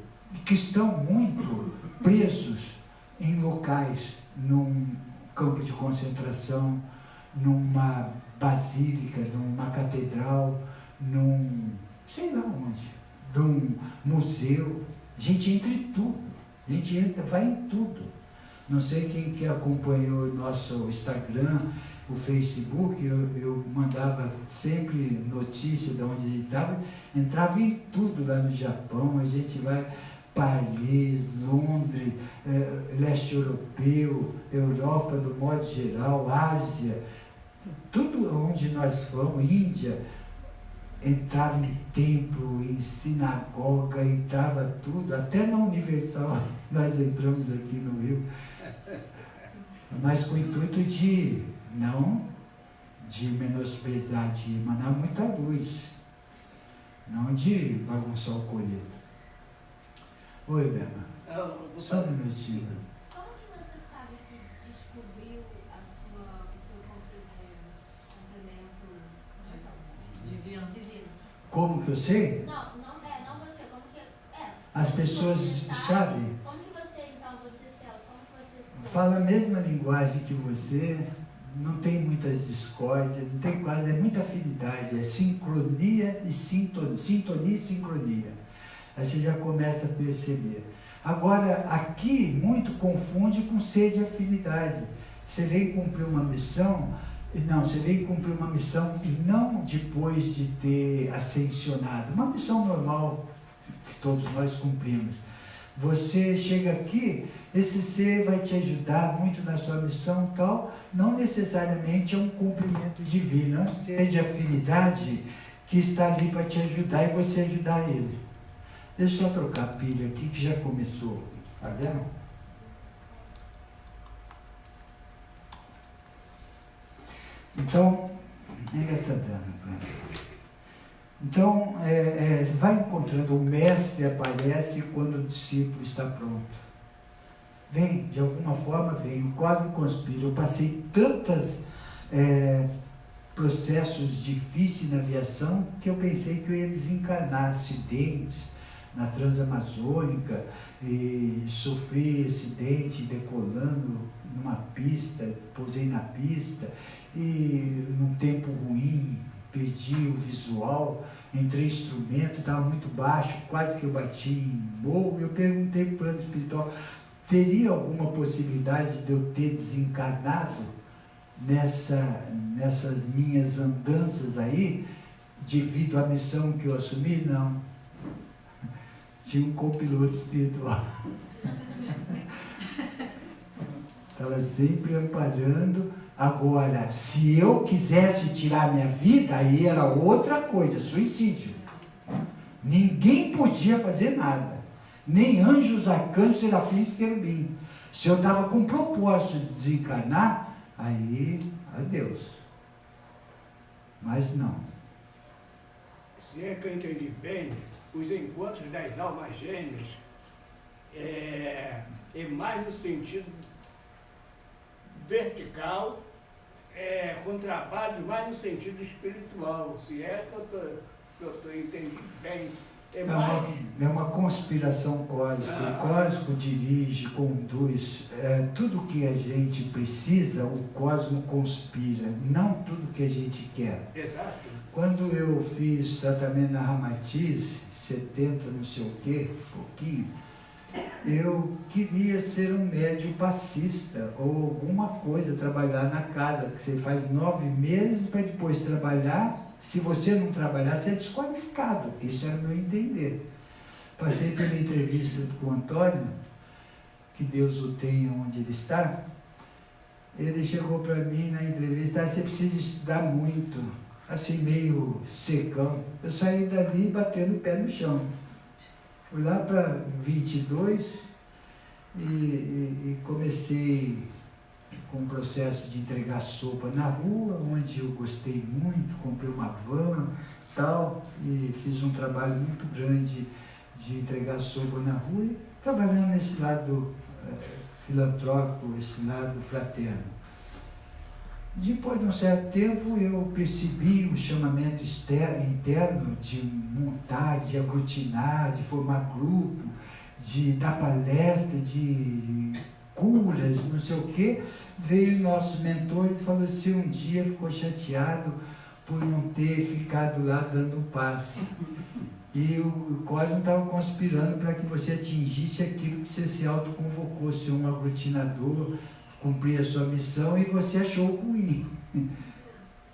[SPEAKER 1] presos em locais, num campo de concentração, numa basílica, numa catedral, num sei lá onde, num museu. A gente entra em tudo, a gente vai em tudo. Não sei quem que acompanhou o nosso Instagram, o Facebook, eu mandava sempre notícia de onde a gente estava, entrava em tudo lá no Japão, a gente vai Paris, Londres, leste europeu, Europa do modo geral, Ásia, tudo onde nós fomos, Índia, entrava em templo, em sinagoga, entrava tudo, até na Universal nós entramos aqui no Rio, mas com o intuito de não de menosprezar, de emanar muita luz, não de bagunçar o colheito. Oi, Bema. Só um minutinho.
[SPEAKER 4] Como que você sabe que descobriu o seu complemento divino?
[SPEAKER 1] Como que eu sei?
[SPEAKER 4] Não você, como que
[SPEAKER 1] as pessoas sabem?
[SPEAKER 4] Como que você, então, Celso, como que você sabe?
[SPEAKER 1] Fala a mesma linguagem que você, não tem muitas discórdias, não tem quase, é muita afinidade, é sincronia e sintonia e sincronia. Aí você já começa a perceber. Agora, aqui, muito confunde com sede e afinidade. Você vem cumprir uma missão, você vem cumprir uma missão não depois de ter ascensionado, uma missão normal que todos nós cumprimos. Você chega aqui, esse ser vai te ajudar muito na sua missão tal, não necessariamente é um cumprimento divino, é um ser de afinidade que está ali para te ajudar e você ajudar ele. Deixa eu trocar a pilha aqui que já começou, tá vendo? Então, ainda está dando. Então, vai encontrando, o mestre aparece quando o discípulo está pronto. Vem, de alguma forma vem, o quadro conspira. Eu passei tantos processos difíceis na aviação que eu pensei que eu ia desencarnar, acidentes na Transamazônica, e sofri acidente decolando numa pista, pousei na pista, e num tempo ruim, perdi o visual, entrei em instrumento, estava muito baixo, quase que eu bati em morro. Eu perguntei para o plano espiritual, teria alguma possibilidade de eu ter desencarnado nessas minhas andanças aí, devido à missão que eu assumi? Não. Tinha um copiloto espiritual. Estava sempre amparando. Agora, se eu quisesse tirar minha vida, aí era outra coisa, suicídio. Ninguém podia fazer nada. Nem anjos, arcanjos, serafins, querubim. Se eu estava com propósito de desencarnar, aí, adeus. Mas não.
[SPEAKER 7] Se é que eu entendi bem, os encontros das almas gêmeas é mais no sentido vertical, com trabalho mais no sentido espiritual, se é que eu estou entendendo bem.
[SPEAKER 1] É uma conspiração cósmica. O cósmico dirige, conduz. Tudo que a gente precisa, o cosmo conspira, não tudo que a gente quer.
[SPEAKER 7] Exato.
[SPEAKER 1] Quando eu fiz tratamento na Ramatiz, 70 não sei o quê, pouquinho, eu queria ser um médium passista ou alguma coisa, trabalhar na casa, que você faz 9 meses para depois trabalhar. Se você não trabalhar, você é desqualificado. Isso era o meu entender. Passei pela entrevista com o Antônio, que Deus o tenha onde ele está. Ele chegou para mim na entrevista: você precisa estudar muito, assim meio secão. Eu saí dali batendo o pé no chão. Fui lá para 22 e comecei com um processo de entregar sopa na rua, onde eu gostei muito, comprei uma van tal, e fiz um trabalho muito grande de entregar sopa na rua, e trabalhando nesse lado filantrópico, esse lado fraterno. Depois de um certo tempo, eu percebi o chamamento interno de montar, de aglutinar, de formar grupo, de dar palestra, de curas, não sei o quê. Veio nossos mentores e falou assim: um dia ficou chateado por não ter ficado lá dando um passe. E o Cosmo estava conspirando para que você atingisse aquilo que você se autoconvocou, ser um aglutinador, cumprir a sua missão, e você achou ruim.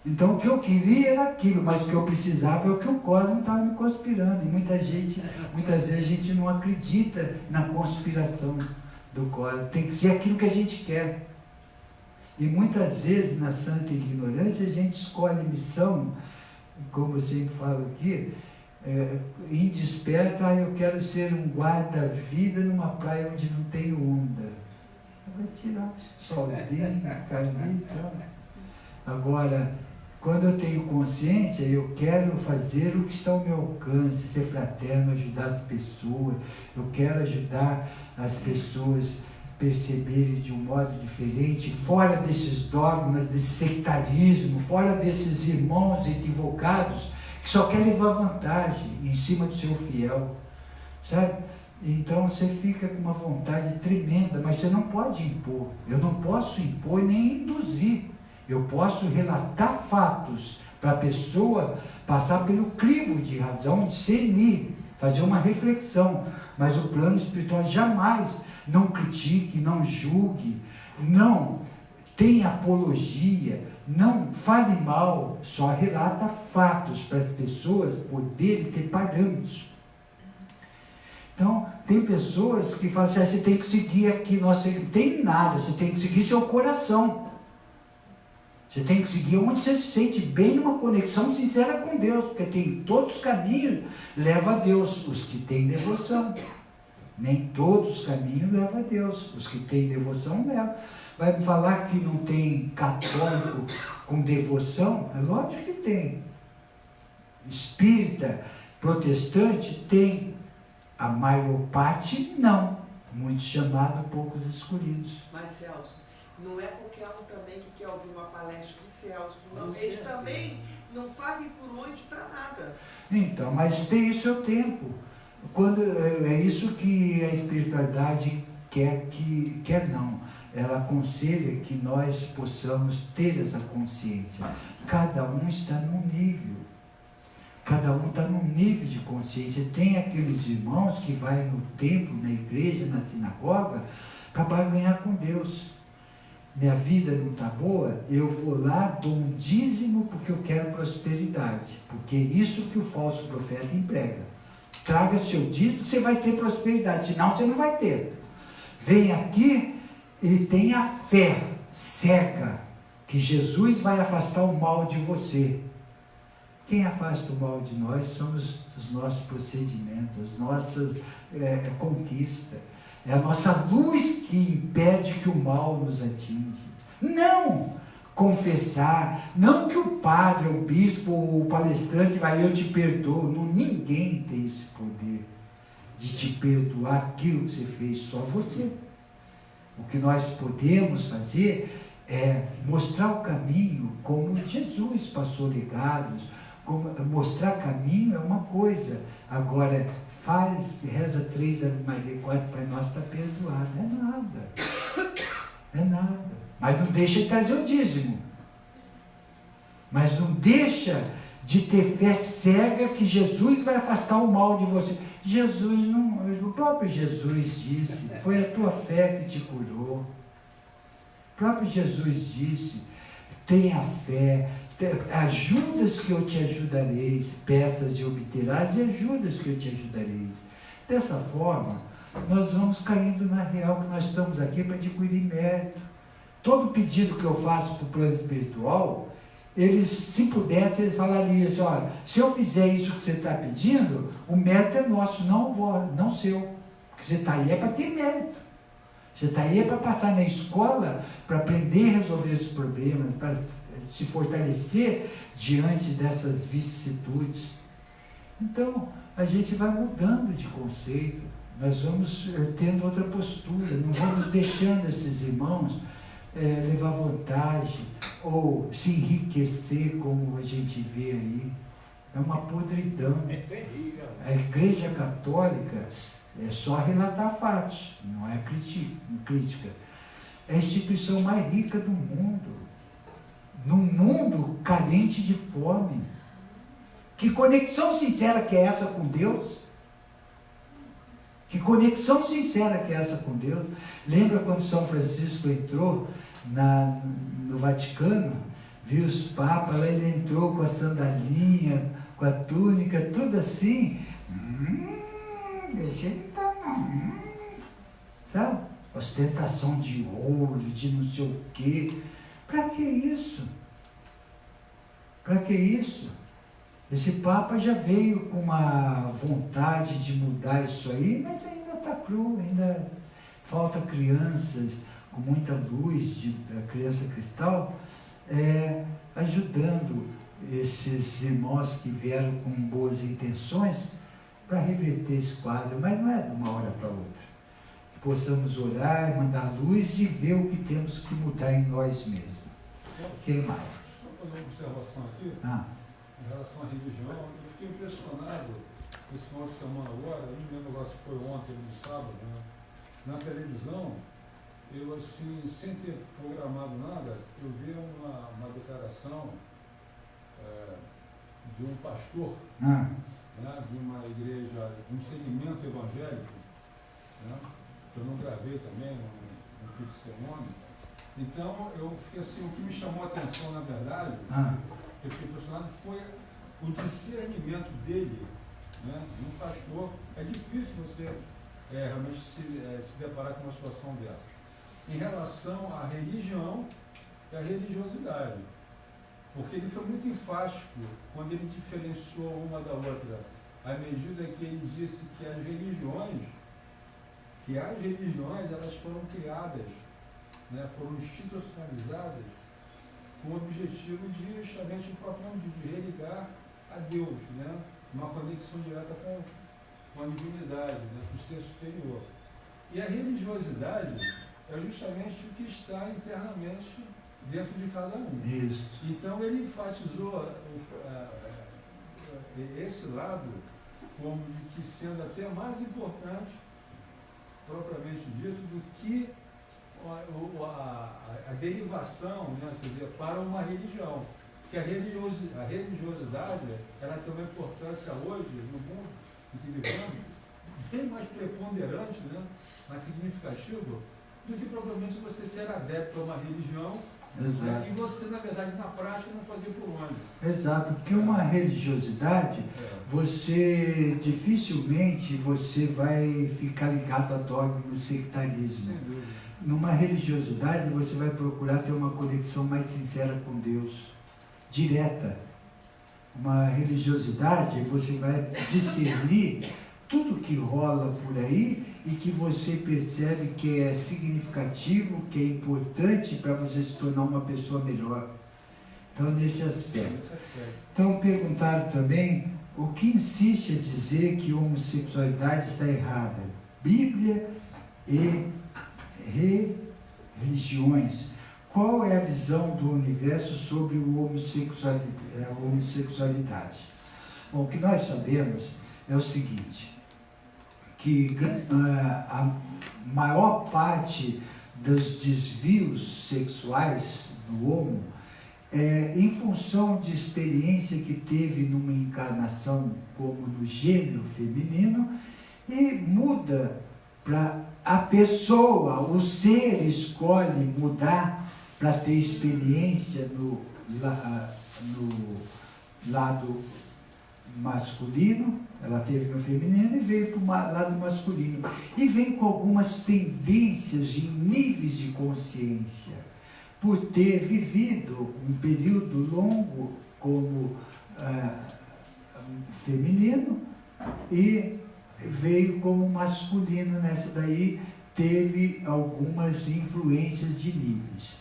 [SPEAKER 1] Então o que eu queria era aquilo, mas o que eu precisava é o que o Cosmo estava me conspirando. E muitas vezes a gente não acredita na conspiração do Cosmo. Tem que ser aquilo que a gente quer. E muitas vezes, na santa ignorância, a gente escolhe missão, como eu sempre falo aqui, indesperto: eu quero ser um guarda-vida numa praia onde não tem onda. Vai tirar sozinho, cair e tal. Agora, quando eu tenho consciência, eu quero fazer o que está ao meu alcance, ser fraterno, ajudar as pessoas. Eu quero ajudar as pessoas perceberem de um modo diferente, fora desses dogmas, desse sectarismo, fora desses irmãos equivocados que só querem levar vantagem em cima do seu fiel, sabe? Então você fica com uma vontade tremenda, mas você não pode impor. Eu não posso impor nem induzir. Eu posso relatar fatos para a pessoa passar pelo crivo de razão, discernir, fazer uma reflexão. Mas o plano espiritual jamais não critique, não julgue, não tenha apologia, não fale mal, só relata fatos para as pessoas poderem ter parâmetros. Então, tem pessoas que falam assim: você tem que seguir aqui, nossa, não tem nada, você tem que seguir seu coração. Você tem que seguir onde você se sente bem, numa conexão sincera com Deus, porque tem todos os caminhos levam a Deus, os que têm devoção. Nem todos os caminhos levam a Deus, os que têm devoção levam. Vai me falar que não tem católico com devoção? É lógico que tem. Espírita, protestante, tem. A maior parte, não. Muitos chamados, poucos escolhidos.
[SPEAKER 3] Mas, Celso, não é qualquer um também que quer ouvir uma palestra de Celso. Não. Eles também não fazem por onde para nada.
[SPEAKER 1] Então, mas tem o seu tempo. Quando, é isso que a espiritualidade quer não. Ela aconselha que nós possamos ter essa consciência. Cada um está num nível. Cada um está num nível de consciência. Tem aqueles irmãos que vai no templo, na igreja, na sinagoga, para barganhar com Deus. Minha vida não está boa, eu vou lá, dou um dízimo porque eu quero prosperidade. Porque é isso que o falso profeta emprega. Traga seu dízimo que você vai ter prosperidade, senão você não vai ter. Vem aqui e tenha fé cega que Jesus vai afastar o mal de você. Quem afasta o mal de nós somos os nossos procedimentos, as nossas conquistas. É a nossa luz que impede que o mal nos atinja. Não confessar, não que o padre, o bispo, o palestrante vai: eu te perdoo. Não, ninguém tem esse poder. de te perdoar aquilo que você fez, só você. O que nós podemos fazer é mostrar o caminho como Jesus passou legados. Mostrar caminho é uma coisa, agora reza 3 Ave Maria, 4 Pai Nosso, está perdoado. É nada. Mas não deixa de trazer o dízimo. Mas não deixa de ter fé cega que Jesus vai afastar o mal de você. Jesus não, o próprio Jesus disse, foi a tua fé que te curou. O próprio Jesus disse, tenha fé, ajudas que eu te ajudarei, peças e obterás, e ajudas que eu te ajudarei. Dessa forma, nós vamos caindo na real que nós estamos aqui para adquirir mérito. Todo pedido que eu faço para o plano espiritual, eles, se pudessem, eles falariam assim, olha, se eu fizer isso que você está pedindo, o mérito é nosso, não seu. Porque você está aí é para ter mérito. Você está aí é para passar na escola, para aprender a resolver os problemas, para se fortalecer diante dessas vicissitudes. Então, a gente vai mudando de conceito, nós vamos tendo outra postura, não vamos deixando esses irmãos levar vantagem ou se enriquecer como a gente vê aí. É uma podridão.
[SPEAKER 7] É terrível.
[SPEAKER 1] A Igreja Católica é só relatar fatos, não é crítica. É a instituição mais rica do mundo. Num mundo carente de fome. Que conexão sincera que é essa com Deus? Que conexão sincera que é essa com Deus? Lembra quando São Francisco entrou no Vaticano? Viu os papas, lá ele entrou com a sandalinha, com a túnica, tudo assim. Deixa ele estar, não. Sabe? Ostentação de ouro, de não sei o quê. Para que isso? Para que isso? Esse Papa já veio com uma vontade de mudar isso aí, mas ainda está cru, ainda falta crianças com muita luz, a criança cristal, ajudando esses irmãos que vieram com boas intenções para reverter esse quadro, mas não é de uma hora para outra. Que possamos orar, mandar luz e ver o que temos que mudar em nós mesmos. Quem mais?
[SPEAKER 2] Só fazer uma observação aqui, em relação à religião. Eu fiquei impressionado esse final de semana agora, eu não lembro agora se foi ontem ou no sábado, né? Na televisão, eu assim, sem ter programado nada, eu vi uma declaração de um pastor, né, de uma igreja, de um segmento evangélico, né, que eu não gravei também, não quis ser nome. Então, eu fiquei assim, o que me chamou a atenção, na verdade, que eu fiquei impressionado, foi o discernimento dele, né, de um pastor. É difícil você realmente se deparar com uma situação dessa. Em relação à religião e à religiosidade. Porque ele foi muito enfático quando ele diferenciou uma da outra, à medida que ele disse que as religiões elas foram criadas, né, foram institucionalizadas com o objetivo de justamente o próprio nome de religar a Deus, né, uma conexão direta com a divinidade, né, com o ser superior. E a religiosidade é justamente o que está internamente dentro de cada um.
[SPEAKER 1] Isso.
[SPEAKER 2] Então ele enfatizou esse lado como de que sendo até mais importante, propriamente dito, do que a derivação, né, quer dizer, para uma religião. Porque a religiosidade ela tem uma importância hoje, no mundo em que vivemos, bem mais preponderante, né, mais significativo, do que provavelmente você ser adepto a uma religião, né, e você, na verdade, na prática, não fazer por onde.
[SPEAKER 1] Exato, porque uma religiosidade, você dificilmente você vai ficar ligado a dogma e sectarismo. Numa religiosidade, você vai procurar ter uma conexão mais sincera com Deus, direta. Uma religiosidade, você vai discernir tudo que rola por aí e que você percebe que é significativo, que é importante para você se tornar uma pessoa melhor. Então, nesse aspecto. Então, perguntaram também o que insiste a dizer que a homossexualidade está errada? Bíblia e religiões. Qual é a visão do universo sobre a homossexualidade? Bom, o que nós sabemos é o seguinte, que a maior parte dos desvios sexuais do homo é em função de experiência que teve numa encarnação como no gênero feminino e muda para a pessoa, o ser escolhe mudar para ter experiência no lado masculino, ela teve no feminino e veio para o lado masculino. E vem com algumas tendências em níveis de consciência, por ter vivido um período longo como feminino e veio como masculino. Nessa daí teve algumas influências de níveis.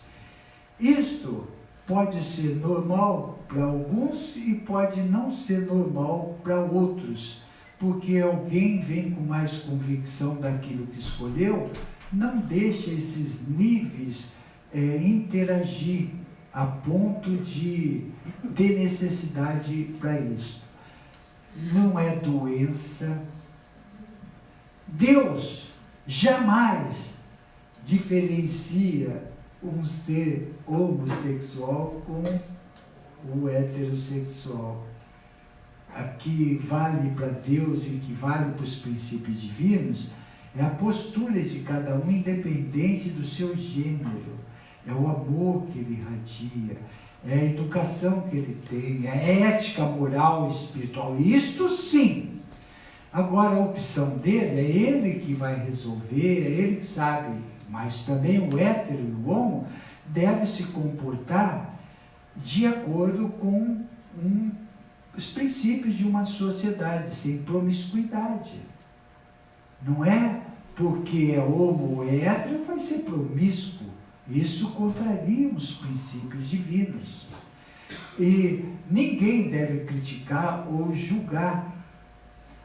[SPEAKER 1] Isto pode ser normal para alguns e pode não ser normal para outros, porque alguém vem com mais convicção daquilo que escolheu, não deixa esses níveis interagir a ponto de ter necessidade para isso. Não é doença. Deus jamais diferencia um ser homossexual com o heterossexual. A que vale para Deus e que vale para os princípios divinos é a postura de cada um, independente do seu gênero. É o amor que ele irradia, é a educação que ele tem, é a ética moral e espiritual. Isto sim. Agora a opção dele é ele que vai resolver, é ele que sabe. Mas também o hétero e o homo devem se comportar de acordo com os princípios de uma sociedade, sem promiscuidade. Não é porque é homo ou é hétero vai ser promíscuo. Isso contraria os princípios divinos. E ninguém deve criticar ou julgar.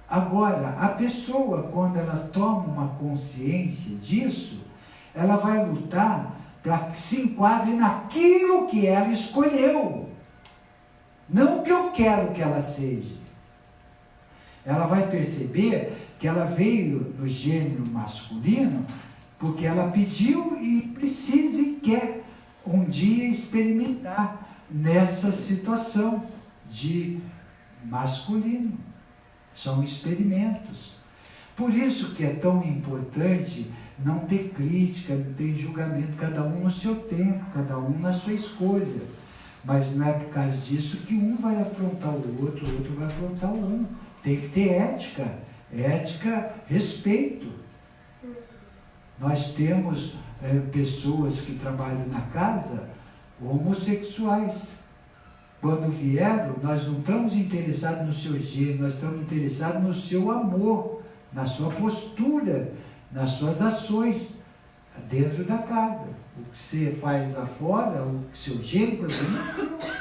[SPEAKER 1] Agora, a pessoa, quando ela toma uma consciência disso, ela vai lutar para que se enquadre naquilo que ela escolheu. Não o que eu quero que ela seja. Ela vai perceber que ela veio no gênero masculino porque ela pediu e precisa e quer um dia experimentar nessa situação de masculino. São experimentos. Por isso que é tão importante não ter crítica, não ter julgamento, cada um no seu tempo, cada um na sua escolha. Mas não é por causa disso que um vai afrontar o outro vai afrontar o um. Tem que ter ética. Ética, respeito. Nós temos pessoas que trabalham na casa homossexuais. Quando vieram, nós não estamos interessados no seu gênero, nós estamos interessados no seu amor, na sua postura, nas suas ações dentro da casa. O que você faz lá fora, o que seu gênero permite.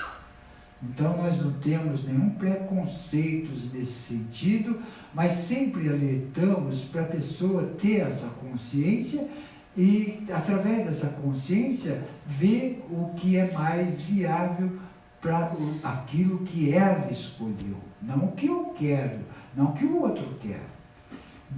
[SPEAKER 1] Então nós não temos nenhum preconceito nesse sentido, mas sempre alertamos para a pessoa ter essa consciência e, através dessa consciência, ver o que é mais viável para aquilo que ela escolheu. Não o que eu quero, não o que o outro quer.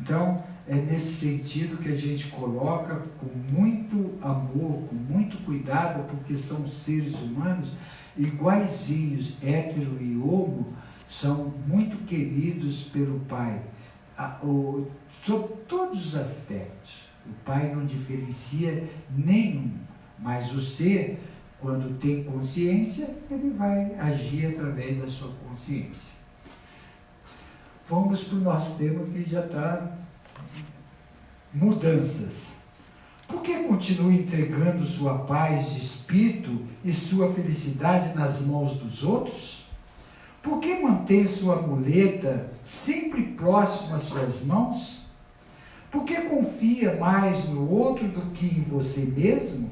[SPEAKER 1] Então, é nesse sentido que a gente coloca com muito amor, com muito cuidado, porque são seres humanos iguaizinhos, hétero e homo, são muito queridos pelo Pai, sob todos os aspectos. O Pai não diferencia nenhum, mas o ser, quando tem consciência, ele vai agir através da sua consciência. Vamos para o nosso tema que já está mudanças. Por que continua entregando sua paz de espírito e sua felicidade nas mãos dos outros? Por que mantém sua muleta sempre próxima às suas mãos? Por que confia mais no outro do que em você mesmo?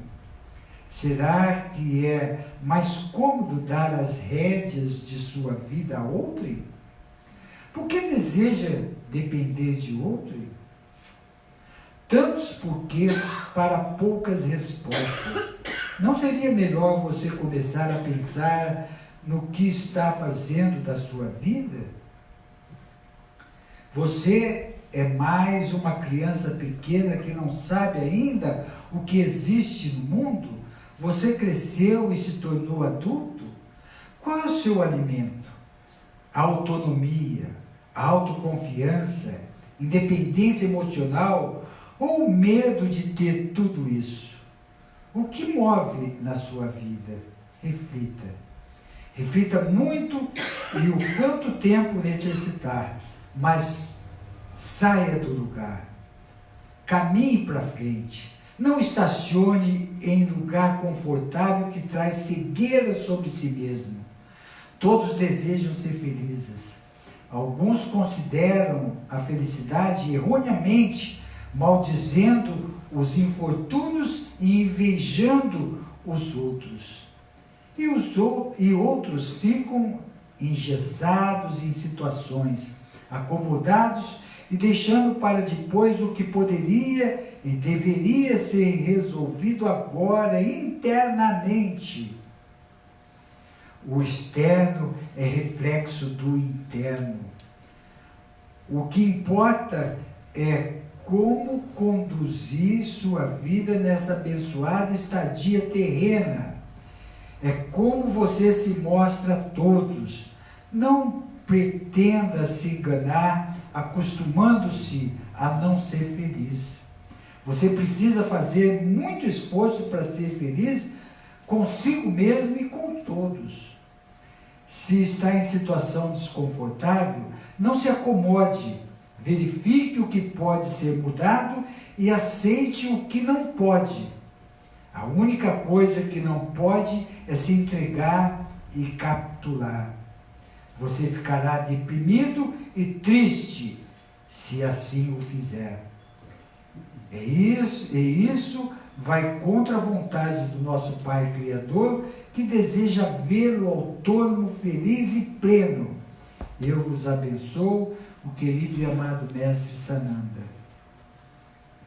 [SPEAKER 1] Será que é mais cômodo dar as rédeas de sua vida a outrem? Por que deseja depender de outro? Tantos porquês para poucas respostas. Não seria melhor você começar a pensar no que está fazendo da sua vida? Você é mais uma criança pequena que não sabe ainda o que existe no mundo? Você cresceu e se tornou adulto? Qual é o seu alimento? A autonomia, a autoconfiança, independência emocional ou o medo de ter tudo isso? O que move na sua vida? Reflita. Reflita muito e o quanto tempo necessitar, mas saia do lugar. Caminhe para frente. Não estacione em lugar confortável que traz cegueira sobre si mesmo. Todos desejam ser felizes. Alguns consideram a felicidade erroneamente, maldizendo os infortúnios e invejando os outros. E outros ficam engessados em situações, acomodados e deixando para depois o que poderia e deveria ser resolvido agora internamente. O externo é reflexo do interno. O que importa é como conduzir sua vida nessa abençoada estadia terrena. É como você se mostra a todos. Não pretenda se enganar, acostumando-se a não ser feliz. Você precisa fazer muito esforço para ser feliz consigo mesmo e com todos. Se está em situação desconfortável, não se acomode. Verifique o que pode ser mudado e aceite o que não pode. A única coisa que não pode é se entregar e capitular. Você ficará deprimido e triste se assim o fizer. Isso vai contra a vontade do nosso Pai Criador, que deseja vê-lo autônomo, feliz e pleno. Eu vos abençoo, o querido e amado Mestre Sananda.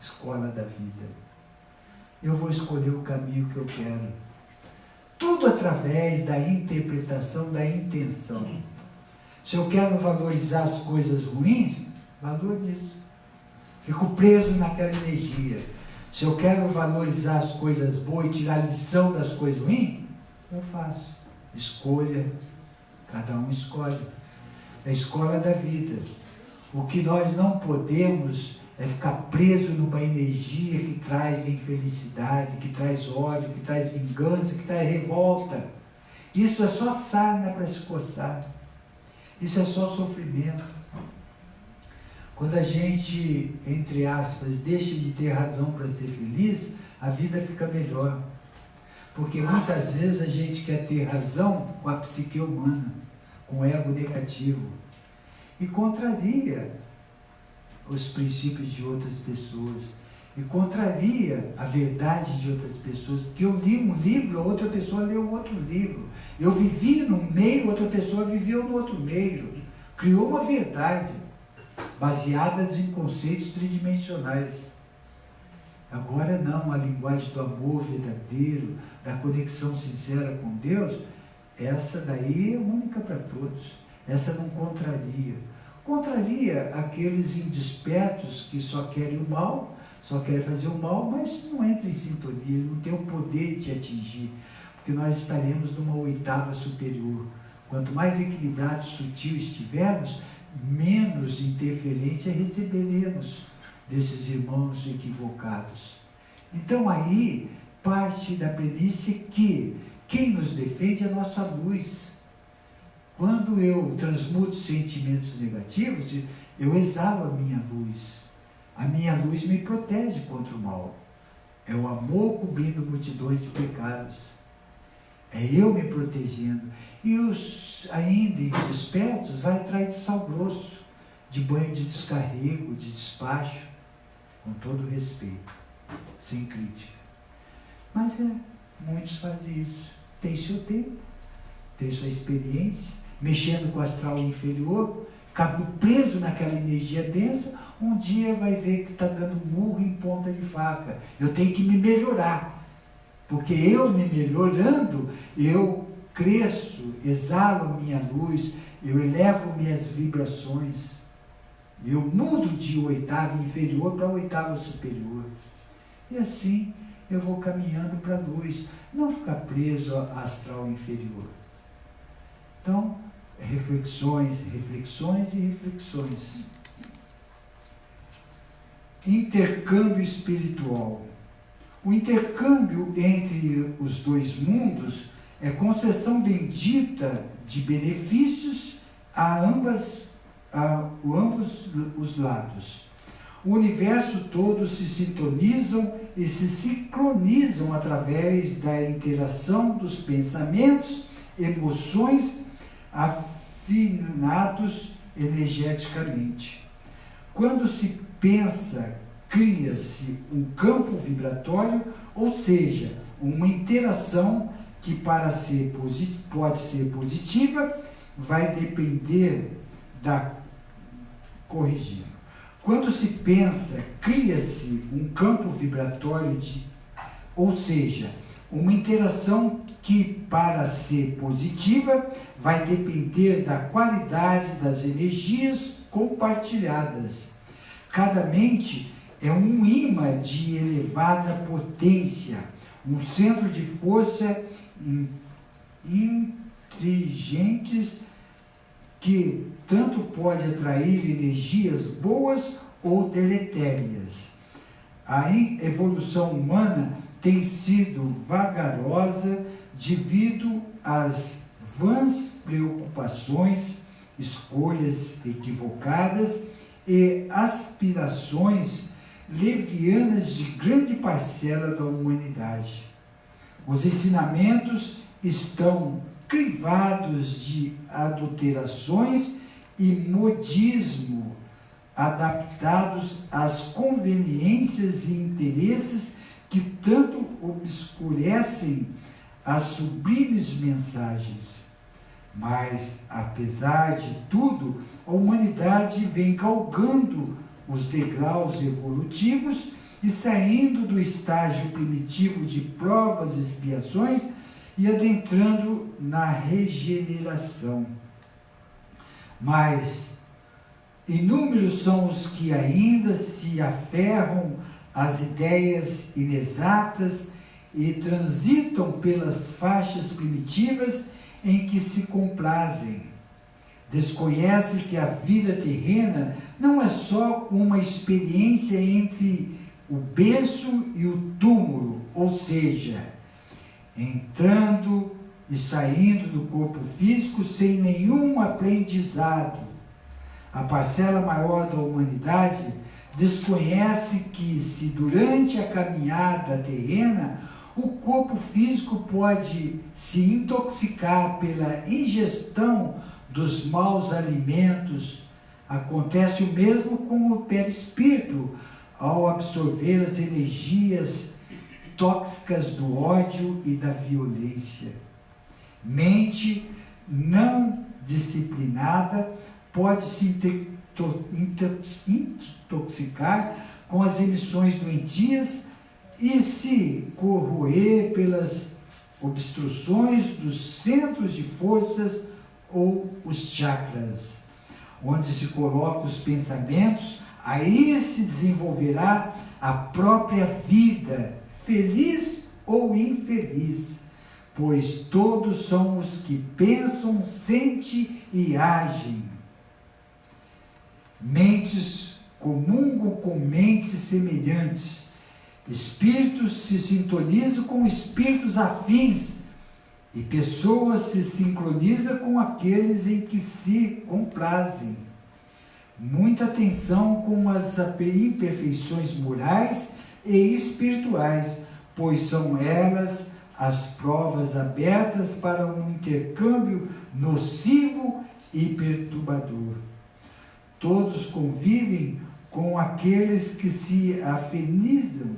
[SPEAKER 1] Escola da vida. Eu vou escolher o caminho que eu quero. Tudo através da interpretação, da intenção. Se eu quero valorizar as coisas ruins, valorizo. Fico preso naquela energia. Se eu quero valorizar as coisas boas e tirar lição das coisas ruins, eu faço. Escolha. Cada um escolhe. É a escola da vida. O que nós não podemos é ficar preso numa energia que traz infelicidade, que traz ódio, que traz vingança, que traz revolta. Isso é só sarna para se coçar. Isso é só sofrimento. Quando a gente, entre aspas, deixa de ter razão para ser feliz, a vida fica melhor. Porque muitas vezes a gente quer ter razão com a psique humana, com o ego negativo. E contraria os princípios de outras pessoas. E contraria a verdade de outras pessoas. Porque eu li um livro, a outra pessoa leu outro livro. Eu vivi num meio, outra pessoa viveu no outro meio. Criou uma verdade baseada em conceitos tridimensionais. Agora não, a linguagem do amor verdadeiro, da conexão sincera com Deus, essa daí é única para todos. Essa não contraria. Contraria aqueles indespertos que só querem o mal, só querem fazer o mal, mas não entram em sintonia, não tem o poder de atingir, porque nós estaremos numa oitava superior. Quanto mais equilibrado, sutil estivermos, menos interferência receberemos desses irmãos equivocados. Então aí parte da premissa que quem nos defende é a nossa luz. Quando eu transmuto sentimentos negativos, eu exalo a minha luz. A minha luz me protege contra o mal. É o amor cobrindo multidões de pecados. É eu me protegendo. E os ainda indespertos vai atrás de sal grosso, de banho de descarrego, de despacho, com todo respeito, sem crítica. Mas muitos fazem isso. Tem seu tempo, tem sua experiência, mexendo com o astral inferior, ficar preso naquela energia densa, um dia vai ver que está dando murro em ponta de faca. Eu tenho que me melhorar, porque eu me melhorando, eu cresço, exalo a minha luz, eu elevo minhas vibrações, eu mudo de oitava inferior para oitava superior. E assim eu vou caminhando para a luz, não ficar preso ao astral inferior. Então, reflexões, reflexões e reflexões. Intercâmbio espiritual. O intercâmbio entre os dois mundos é concessão bendita de benefícios a ambos os lados. O universo todo se sintonizam e se sincronizam através da interação dos pensamentos, emoções afinados energeticamente. Quando se pensa, cria-se um campo vibratório, ou seja, uma interação que pode ser positiva, vai depender da corrigindo. Quando se pensa, cria-se um campo vibratório, ou seja, uma interação que, para ser positiva, vai depender da qualidade das energias compartilhadas. Cada mente é um imã de elevada potência, um centro de força inteligentes que tanto pode atrair energias boas ou deletérias. A evolução humana tem sido vagarosa devido às vãs preocupações, escolhas equivocadas e aspirações levianas de grande parcela da humanidade. Os ensinamentos estão crivados de adulterações e modismo, adaptados às conveniências e interesses que tanto obscurecem as sublimes mensagens. Mas, apesar de tudo, a humanidade vem galgando os degraus evolutivos e saindo do estágio primitivo de provas e expiações e adentrando na regeneração. Mas inúmeros são os que ainda se aferram às ideias inexatas e transitam pelas faixas primitivas em que se complazem. Desconhece que a vida terrena não é só uma experiência entre o berço e o túmulo, ou seja, entrando e saindo do corpo físico sem nenhum aprendizado. A parcela maior da humanidade desconhece que, se durante a caminhada terrena o corpo físico pode se intoxicar pela ingestão dos maus alimentos, acontece o mesmo com o perispírito ao absorver as energias tóxicas do ódio e da violência. Mente não disciplinada pode se intoxicar com as emissões doentias e se corroer pelas obstruções dos centros de forças ou os chakras. Onde se colocam os pensamentos, aí se desenvolverá a própria vida, feliz ou infeliz, pois todos são os que pensam, sentem e agem. Mentes comungam com mentes semelhantes, espíritos se sintonizam com espíritos afins e pessoas se sincronizam com aqueles em que se complazem. Muita atenção com as imperfeições morais e espirituais, pois são elas as provas abertas para um intercâmbio nocivo e perturbador. Todos convivem com aqueles que se afinizam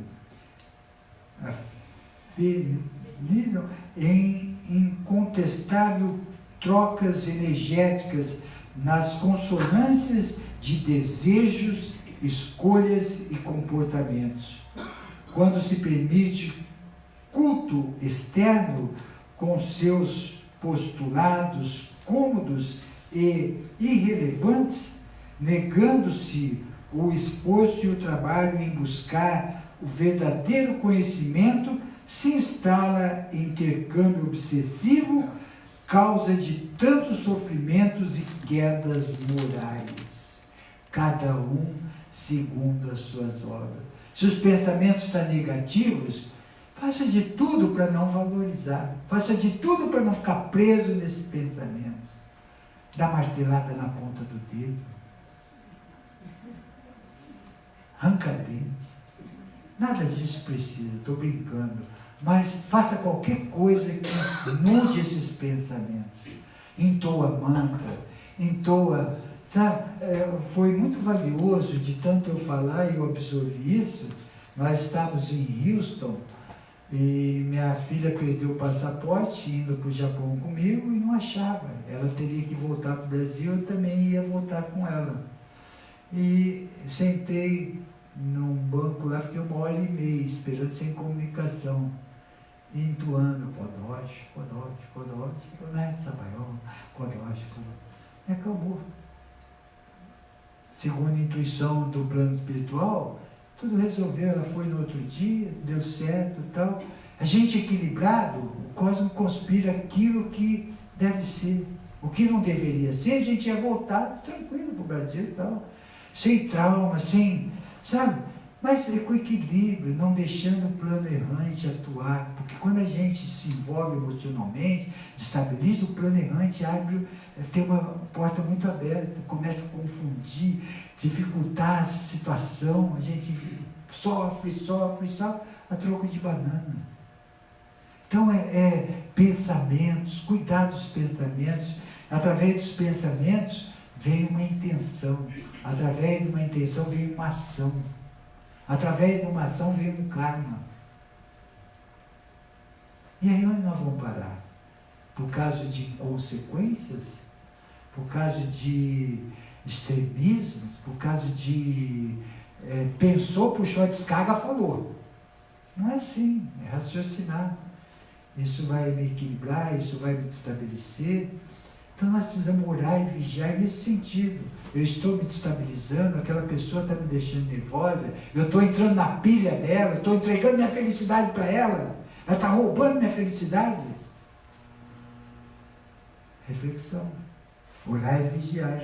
[SPEAKER 1] em incontestável trocas energéticas nas consonâncias de desejos, escolhas e comportamentos. Quando se permite culto externo com seus postulados cômodos e irrelevantes, negando-se o esforço e o trabalho em buscar o verdadeiro conhecimento, se instala em intercâmbio obsessivo, causa de tantos sofrimentos e quedas morais, cada um segundo as suas obras. Se os pensamentos estão negativos, faça de tudo para não valorizar, faça de tudo para não ficar preso nesses pensamentos. Dá martelada na ponta do dedo, arranca dente, nada disso precisa, estou brincando, mas faça qualquer coisa que mude esses pensamentos. Entoa mantra, entoa, sabe, foi muito valioso de tanto eu falar e eu absorvi isso. Nós estávamos em Houston e minha filha perdeu o passaporte indo para o Japão comigo e não achava. Ela teria que voltar para o Brasil, eu também ia voltar com ela. E sentei num banco lá, fiquei 1h30 esperando sem comunicação, entoando Kodosh, Kodosh, Kodosh, né? Sabayon, Kodosh, Kodosh. Me acalmou. Segundo a intuição do plano espiritual, tudo resolveu, ela foi no outro dia, deu certo e tal. A gente equilibrado, o cosmos conspira aquilo que deve ser. O que não deveria ser, a gente ia voltar tranquilo para o Brasil e tal. Sem trauma, sem, sabe? Mas com equilíbrio, não deixando o plano errante atuar. Porque quando a gente se envolve emocionalmente, destabiliza, o plano errante abre, tem uma porta muito aberta, começa a confundir, dificultar a situação, a gente sofre, a troco de banana. Então pensamentos, cuidar dos pensamentos. Através dos pensamentos vem uma intenção, através de uma intenção vem uma ação, através de uma ação vem um karma. E aí onde nós vamos parar? Por causa de inconsequências? Por causa de extremismos? Por causa de pensou, puxou a descarga, falou. Não é assim, é raciocinar. Isso vai me equilibrar, isso vai me estabelecer. Então nós precisamos orar e vigiar nesse sentido. Eu estou me destabilizando, aquela pessoa está me deixando nervosa, eu estou entrando na pilha dela, eu estou entregando minha felicidade para ela está roubando minha felicidade. Reflexão. Orar e vigiar.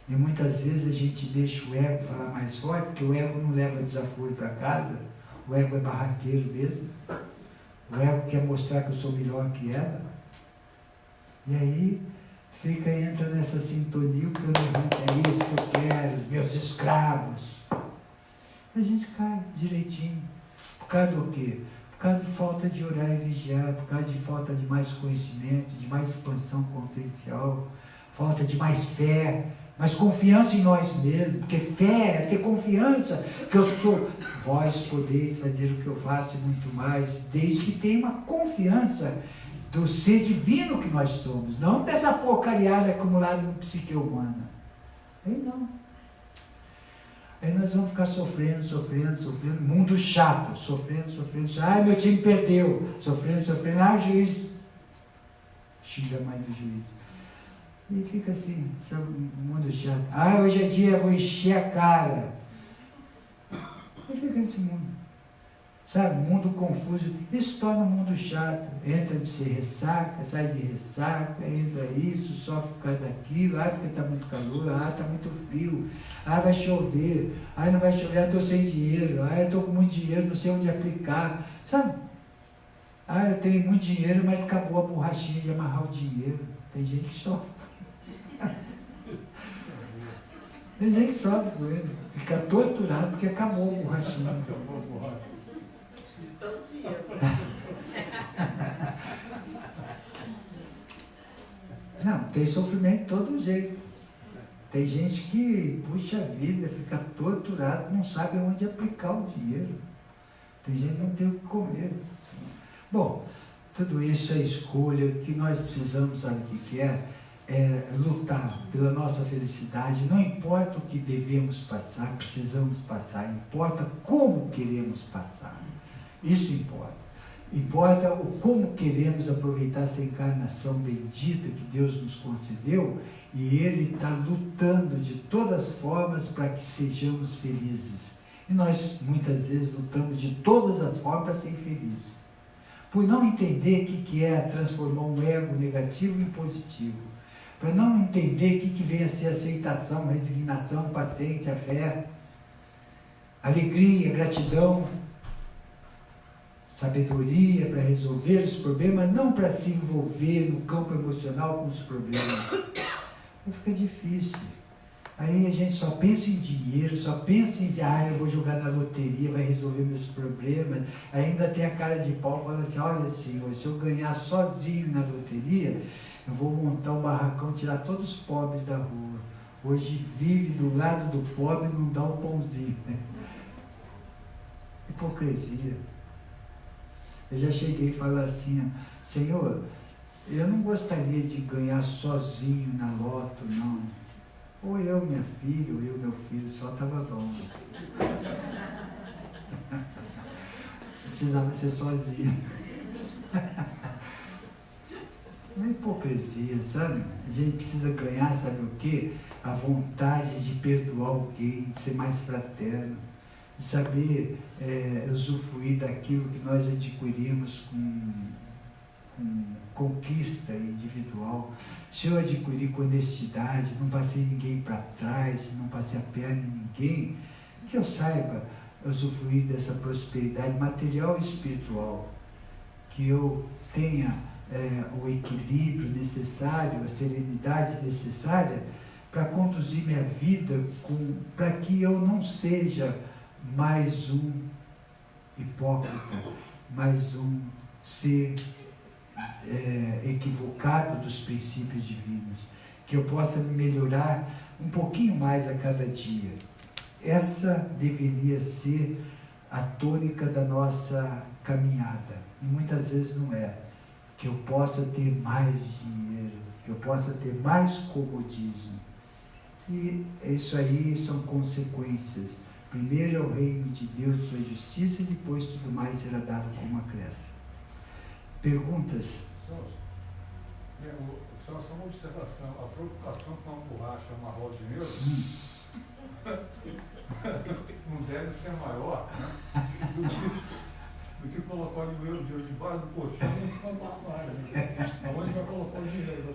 [SPEAKER 1] E muitas vezes a gente deixa o ego falar mais forte, porque o ego não leva desaforo para casa, o ego é barraqueiro mesmo. O ego quer mostrar que eu sou melhor que ela. E aí entra nessa sintonia, o plano é isso que eu quero, meus escravos. A gente cai direitinho. Por causa do quê? Por causa de falta de orar e vigiar, por causa de falta de mais conhecimento, de mais expansão consciencial, falta de mais fé, mais confiança em nós mesmos, porque fé é ter confiança que eu sou. Vós podeis fazer o que eu faço e muito mais, desde que tenha uma confiança do ser divino que nós somos, não dessa porcariada acumulada no psique humana. Aí não. Aí nós vamos ficar sofrendo, mundo chato, sofrendo. Ai, meu time perdeu, sofrendo. Ah, o juiz xinga mais do juiz. E fica assim, sabe, mundo chato. Ah, hoje é dia, vou encher a cara. E fica nesse mundo. Sabe, mundo confuso, isso torna o mundo chato, entra de ser ressaca, sai de ressaca, entra isso, sofre por causa daquilo, porque está muito calor, está muito frio, vai chover, não vai chover, estou sem dinheiro, eu estou com muito dinheiro, não sei onde aplicar, sabe? Eu tenho muito dinheiro, mas acabou a borrachinha de amarrar o dinheiro, tem gente que sofre. Tem gente que sofre com ele, fica torturado porque acabou a borrachinha. Não, tem sofrimento de todo jeito. Tem gente que, puxa vida, fica torturado, não sabe onde aplicar o dinheiro. Tem gente que não tem o que comer. Bom, tudo isso é escolha. O que nós precisamos, sabe o que é? lutar pela nossa felicidade. Não importa o que devemos passar, precisamos passar, importa como queremos passar. Isso importa. Importa o como queremos aproveitar essa encarnação bendita que Deus nos concedeu, e Ele está lutando de todas as formas para que sejamos felizes. E nós muitas vezes lutamos de todas as formas para ser felizes, por não entender o que é transformar um ego negativo em positivo, para não entender o que vem a ser aceitação, resignação, paciência, fé, alegria, gratidão, sabedoria para resolver os problemas, não para se envolver no campo emocional com os problemas. Aí fica difícil. Aí a gente só pensa em dinheiro, só pensa em, eu vou jogar na loteria, vai resolver meus problemas. Aí ainda tem a cara de pau falando assim, olha Senhor, se eu ganhar sozinho na loteria, eu vou montar um barracão, tirar todos os pobres da rua. Hoje vive do lado do pobre e não dá um pãozinho. Hipocrisia. Eu já cheguei e falei assim, Senhor, eu não gostaria de ganhar sozinho na loto, não. Ou eu, minha filha, ou eu, meu filho, só estava bom. Não precisava ser sozinho. Uma hipocrisia, sabe? A gente precisa ganhar, sabe o quê? A vontade de perdoar alguém, de ser mais fraterno, de saber usufruir daquilo que nós adquirimos com conquista individual. Se eu adquirir com honestidade, não passei ninguém para trás, não passei a perna em ninguém, que eu saiba usufruir dessa prosperidade material e espiritual, que eu tenha o equilíbrio necessário, a serenidade necessária para conduzir minha vida, para que eu não seja mais um hipócrita, mais um ser equivocado dos princípios divinos, que eu possa melhorar um pouquinho mais a cada dia. Essa deveria ser a tônica da nossa caminhada, e muitas vezes não é. Que eu possa ter mais dinheiro, que eu possa ter mais comodismo. E isso aí são consequências. Primeiro é o reino de Deus, sua justiça, e depois tudo mais será dado como acréscimo. Perguntas?
[SPEAKER 2] Só uma observação. A preocupação com uma borracha amarrar o dinheiro não deve ser maior, né, do que colocar o dinheiro debaixo do colchão e em cima do armário. Aonde vai colocar o dinheiro?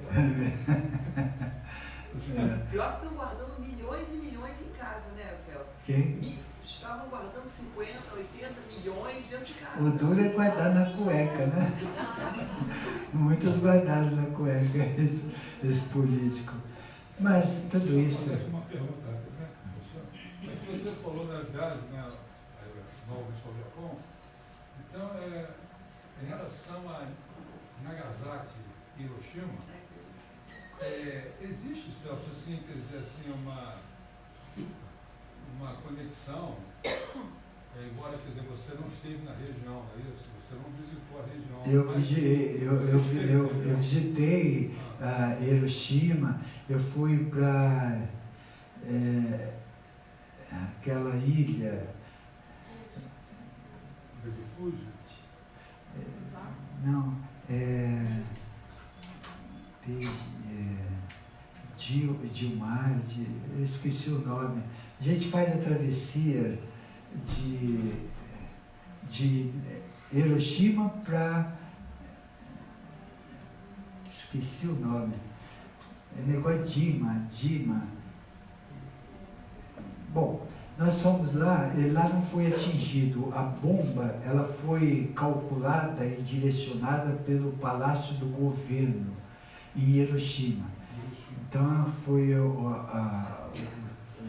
[SPEAKER 3] Pior que estão guardando milhões e milhões em casa, né, Celso?
[SPEAKER 1] Quem?
[SPEAKER 3] Estavam guardando 50, 80 milhões dentro de casa.
[SPEAKER 1] O duro é guardar na cueca, né? Muitos guardaram na cueca, esse político. Mas tudo isso...
[SPEAKER 2] Uma pergunta, né? Você falou na viagem, né, novamente ao Japão. Então, em relação a Nagasaki e Hiroshima, existe, Celso, assim, quer dizer, assim, uma conexão, embora, quer dizer, você não esteve na região, não é isso? Você não visitou a região.
[SPEAKER 1] Eu visitei Hiroshima, eu fui para aquela ilha...
[SPEAKER 2] Refúgio?
[SPEAKER 1] Não, Dilmar, eu esqueci o nome. A gente faz a travessia de Hiroshima para... Esqueci o nome. É negócio Dima. Bom, nós fomos lá, e lá não foi atingido. A bomba, ela foi calculada e direcionada pelo Palácio do Governo em Hiroshima. Então foi o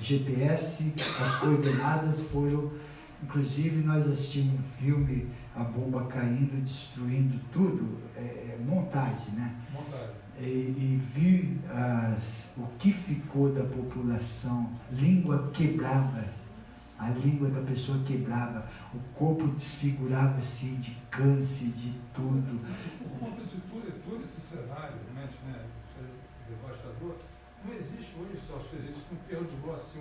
[SPEAKER 1] GPS, as coordenadas foram... Inclusive nós assistimos um filme, a bomba caindo, destruindo tudo, montagem, né?
[SPEAKER 2] Montagem.
[SPEAKER 1] E vi o que ficou da população, língua quebrava, a língua da pessoa quebrava, o corpo desfigurava assim, de câncer, de tudo.
[SPEAKER 2] Por conta de todo esse cenário, realmente, né? devastador. Não existe hoje, Celso, isso não perdoou assim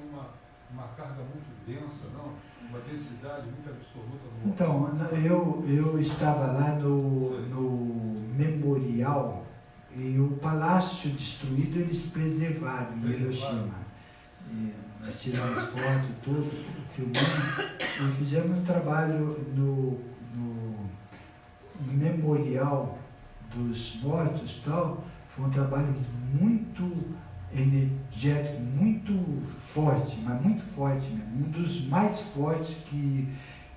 [SPEAKER 2] uma carga muito densa, não? Uma densidade muito absoluta no
[SPEAKER 1] Então, eu estava lá no memorial e o palácio destruído eles preservaram em Hiroshima. E nós tiramos foto, tudo, filmamos e fizemos um trabalho no memorial dos mortos e tal. Foi um trabalho muito energético, muito forte, mas muito forte mesmo. Um dos mais fortes que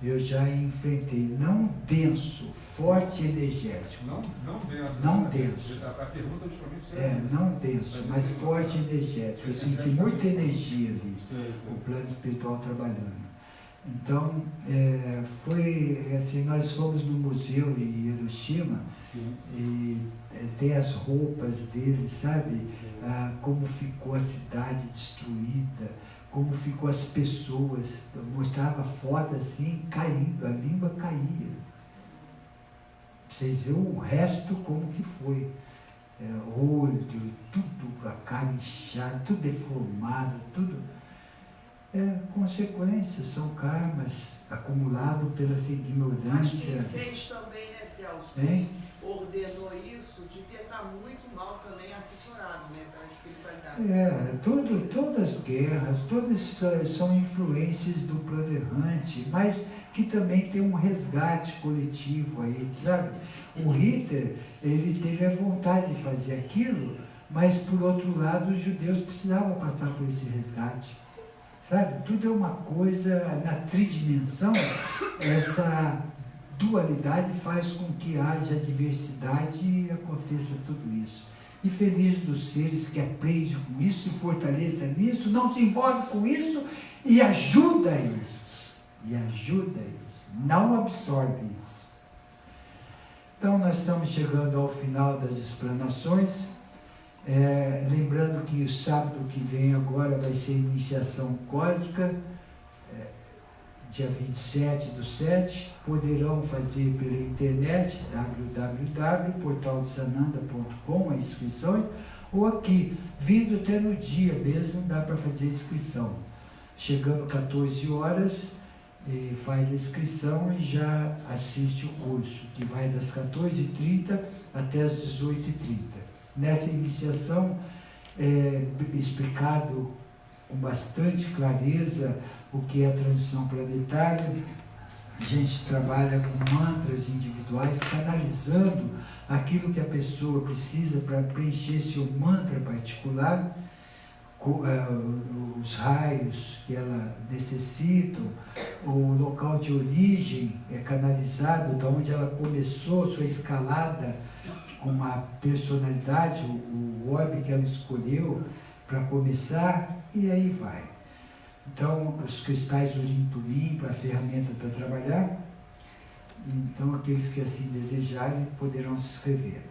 [SPEAKER 1] eu já enfrentei. Não denso, forte e energético.
[SPEAKER 2] Não denso.
[SPEAKER 1] Não denso.
[SPEAKER 2] A pergunta justamente
[SPEAKER 1] não denso, mas forte e energético. Eu senti muita energia ali, o plano espiritual trabalhando. Então, foi assim, nós fomos no museu em Hiroshima. Sim. E tem as roupas deles, sabe? Como ficou a cidade destruída, como ficou as pessoas. Eu mostrava foto assim, caindo, a língua caía. Vocês viram o resto como que foi. Olho, tudo, a cara inchada, tudo deformado, tudo. Consequências, são karmas acumulados pela ignorância.
[SPEAKER 3] Mas quem fez também, né, Celso?
[SPEAKER 1] Hein?
[SPEAKER 3] Ordenou isso, devia estar muito mal também assessorado, né, pela espiritualidade.
[SPEAKER 1] Todas as guerras, todas são influências do plano errante, mas que também tem um resgate coletivo aí, sabe? O Hitler, ele teve a vontade de fazer aquilo, mas por outro lado os judeus precisavam passar por esse resgate. Sabe? Tudo é uma coisa, na tridimensão, essa dualidade faz com que haja diversidade e aconteça tudo isso. E feliz dos seres que aprendem com isso, se fortaleça nisso, não se envolve com isso e ajuda isso. Não absorve isso. Então nós estamos chegando ao final das explanações. Lembrando que o sábado que vem agora vai ser iniciação cósmica, dia 27/7, poderão fazer pela internet, www.portaldesananda.com, a inscrição, ou aqui, vindo até no dia mesmo, dá para fazer inscrição. Chegando 14 horas, faz a inscrição e já assiste o curso, que vai das 14h30 até as 18h30. Nessa iniciação, explicado com bastante clareza o que é a transição planetária. A gente trabalha com mantras individuais, canalizando aquilo que a pessoa precisa para preencher seu mantra particular, os raios que ela necessita, o local de origem é canalizado, de onde ela começou sua escalada com uma personalidade, o orbe que ela escolheu para começar, e aí vai. Então, os cristais Urim para a ferramenta para trabalhar. Então, aqueles que assim desejarem poderão se inscrever.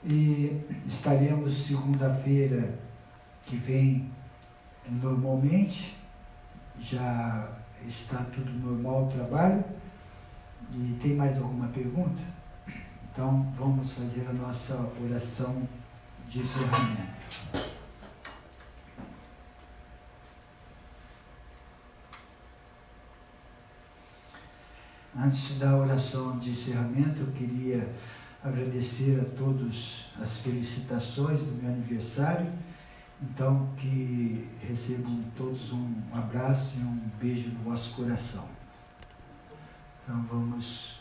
[SPEAKER 1] E estaremos segunda-feira que vem normalmente, já está tudo normal o trabalho. E tem mais alguma pergunta? Então, vamos fazer a nossa oração de encerramento. Antes da oração de encerramento, eu queria agradecer a todos as felicitações do meu aniversário. Então, que recebam todos um abraço e um beijo no vosso coração. Então, vamos...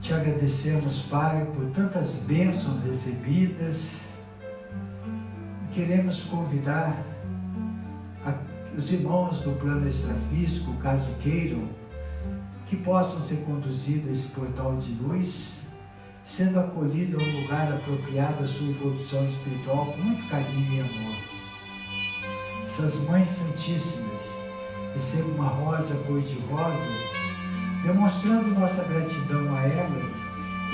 [SPEAKER 1] Te agradecemos, Pai, por tantas bênçãos recebidas. Queremos convidar os irmãos do plano extrafísico, caso queiram, que possam ser conduzidos a esse portal de luz, sendo acolhidos a um lugar apropriado à sua evolução espiritual com muito carinho e amor. Essas mães santíssimas recebam uma rosa cor-de-rosa, demonstrando nossa gratidão a elas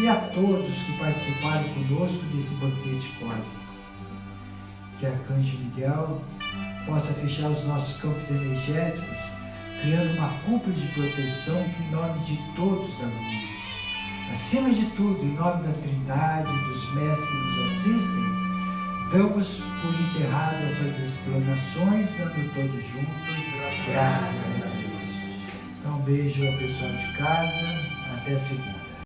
[SPEAKER 1] e a todos que participaram conosco desse banquete cósmico. Que Arcanjo Miguel possa fechar os nossos campos energéticos, criando uma cúpula de proteção que, em nome de todos da luz, acima de tudo, em nome da Trindade, dos mestres que nos assistem, damos por encerrado essas explanações, dando todos juntos graças a Deus. Então, um beijo ao pessoal de casa, até segunda.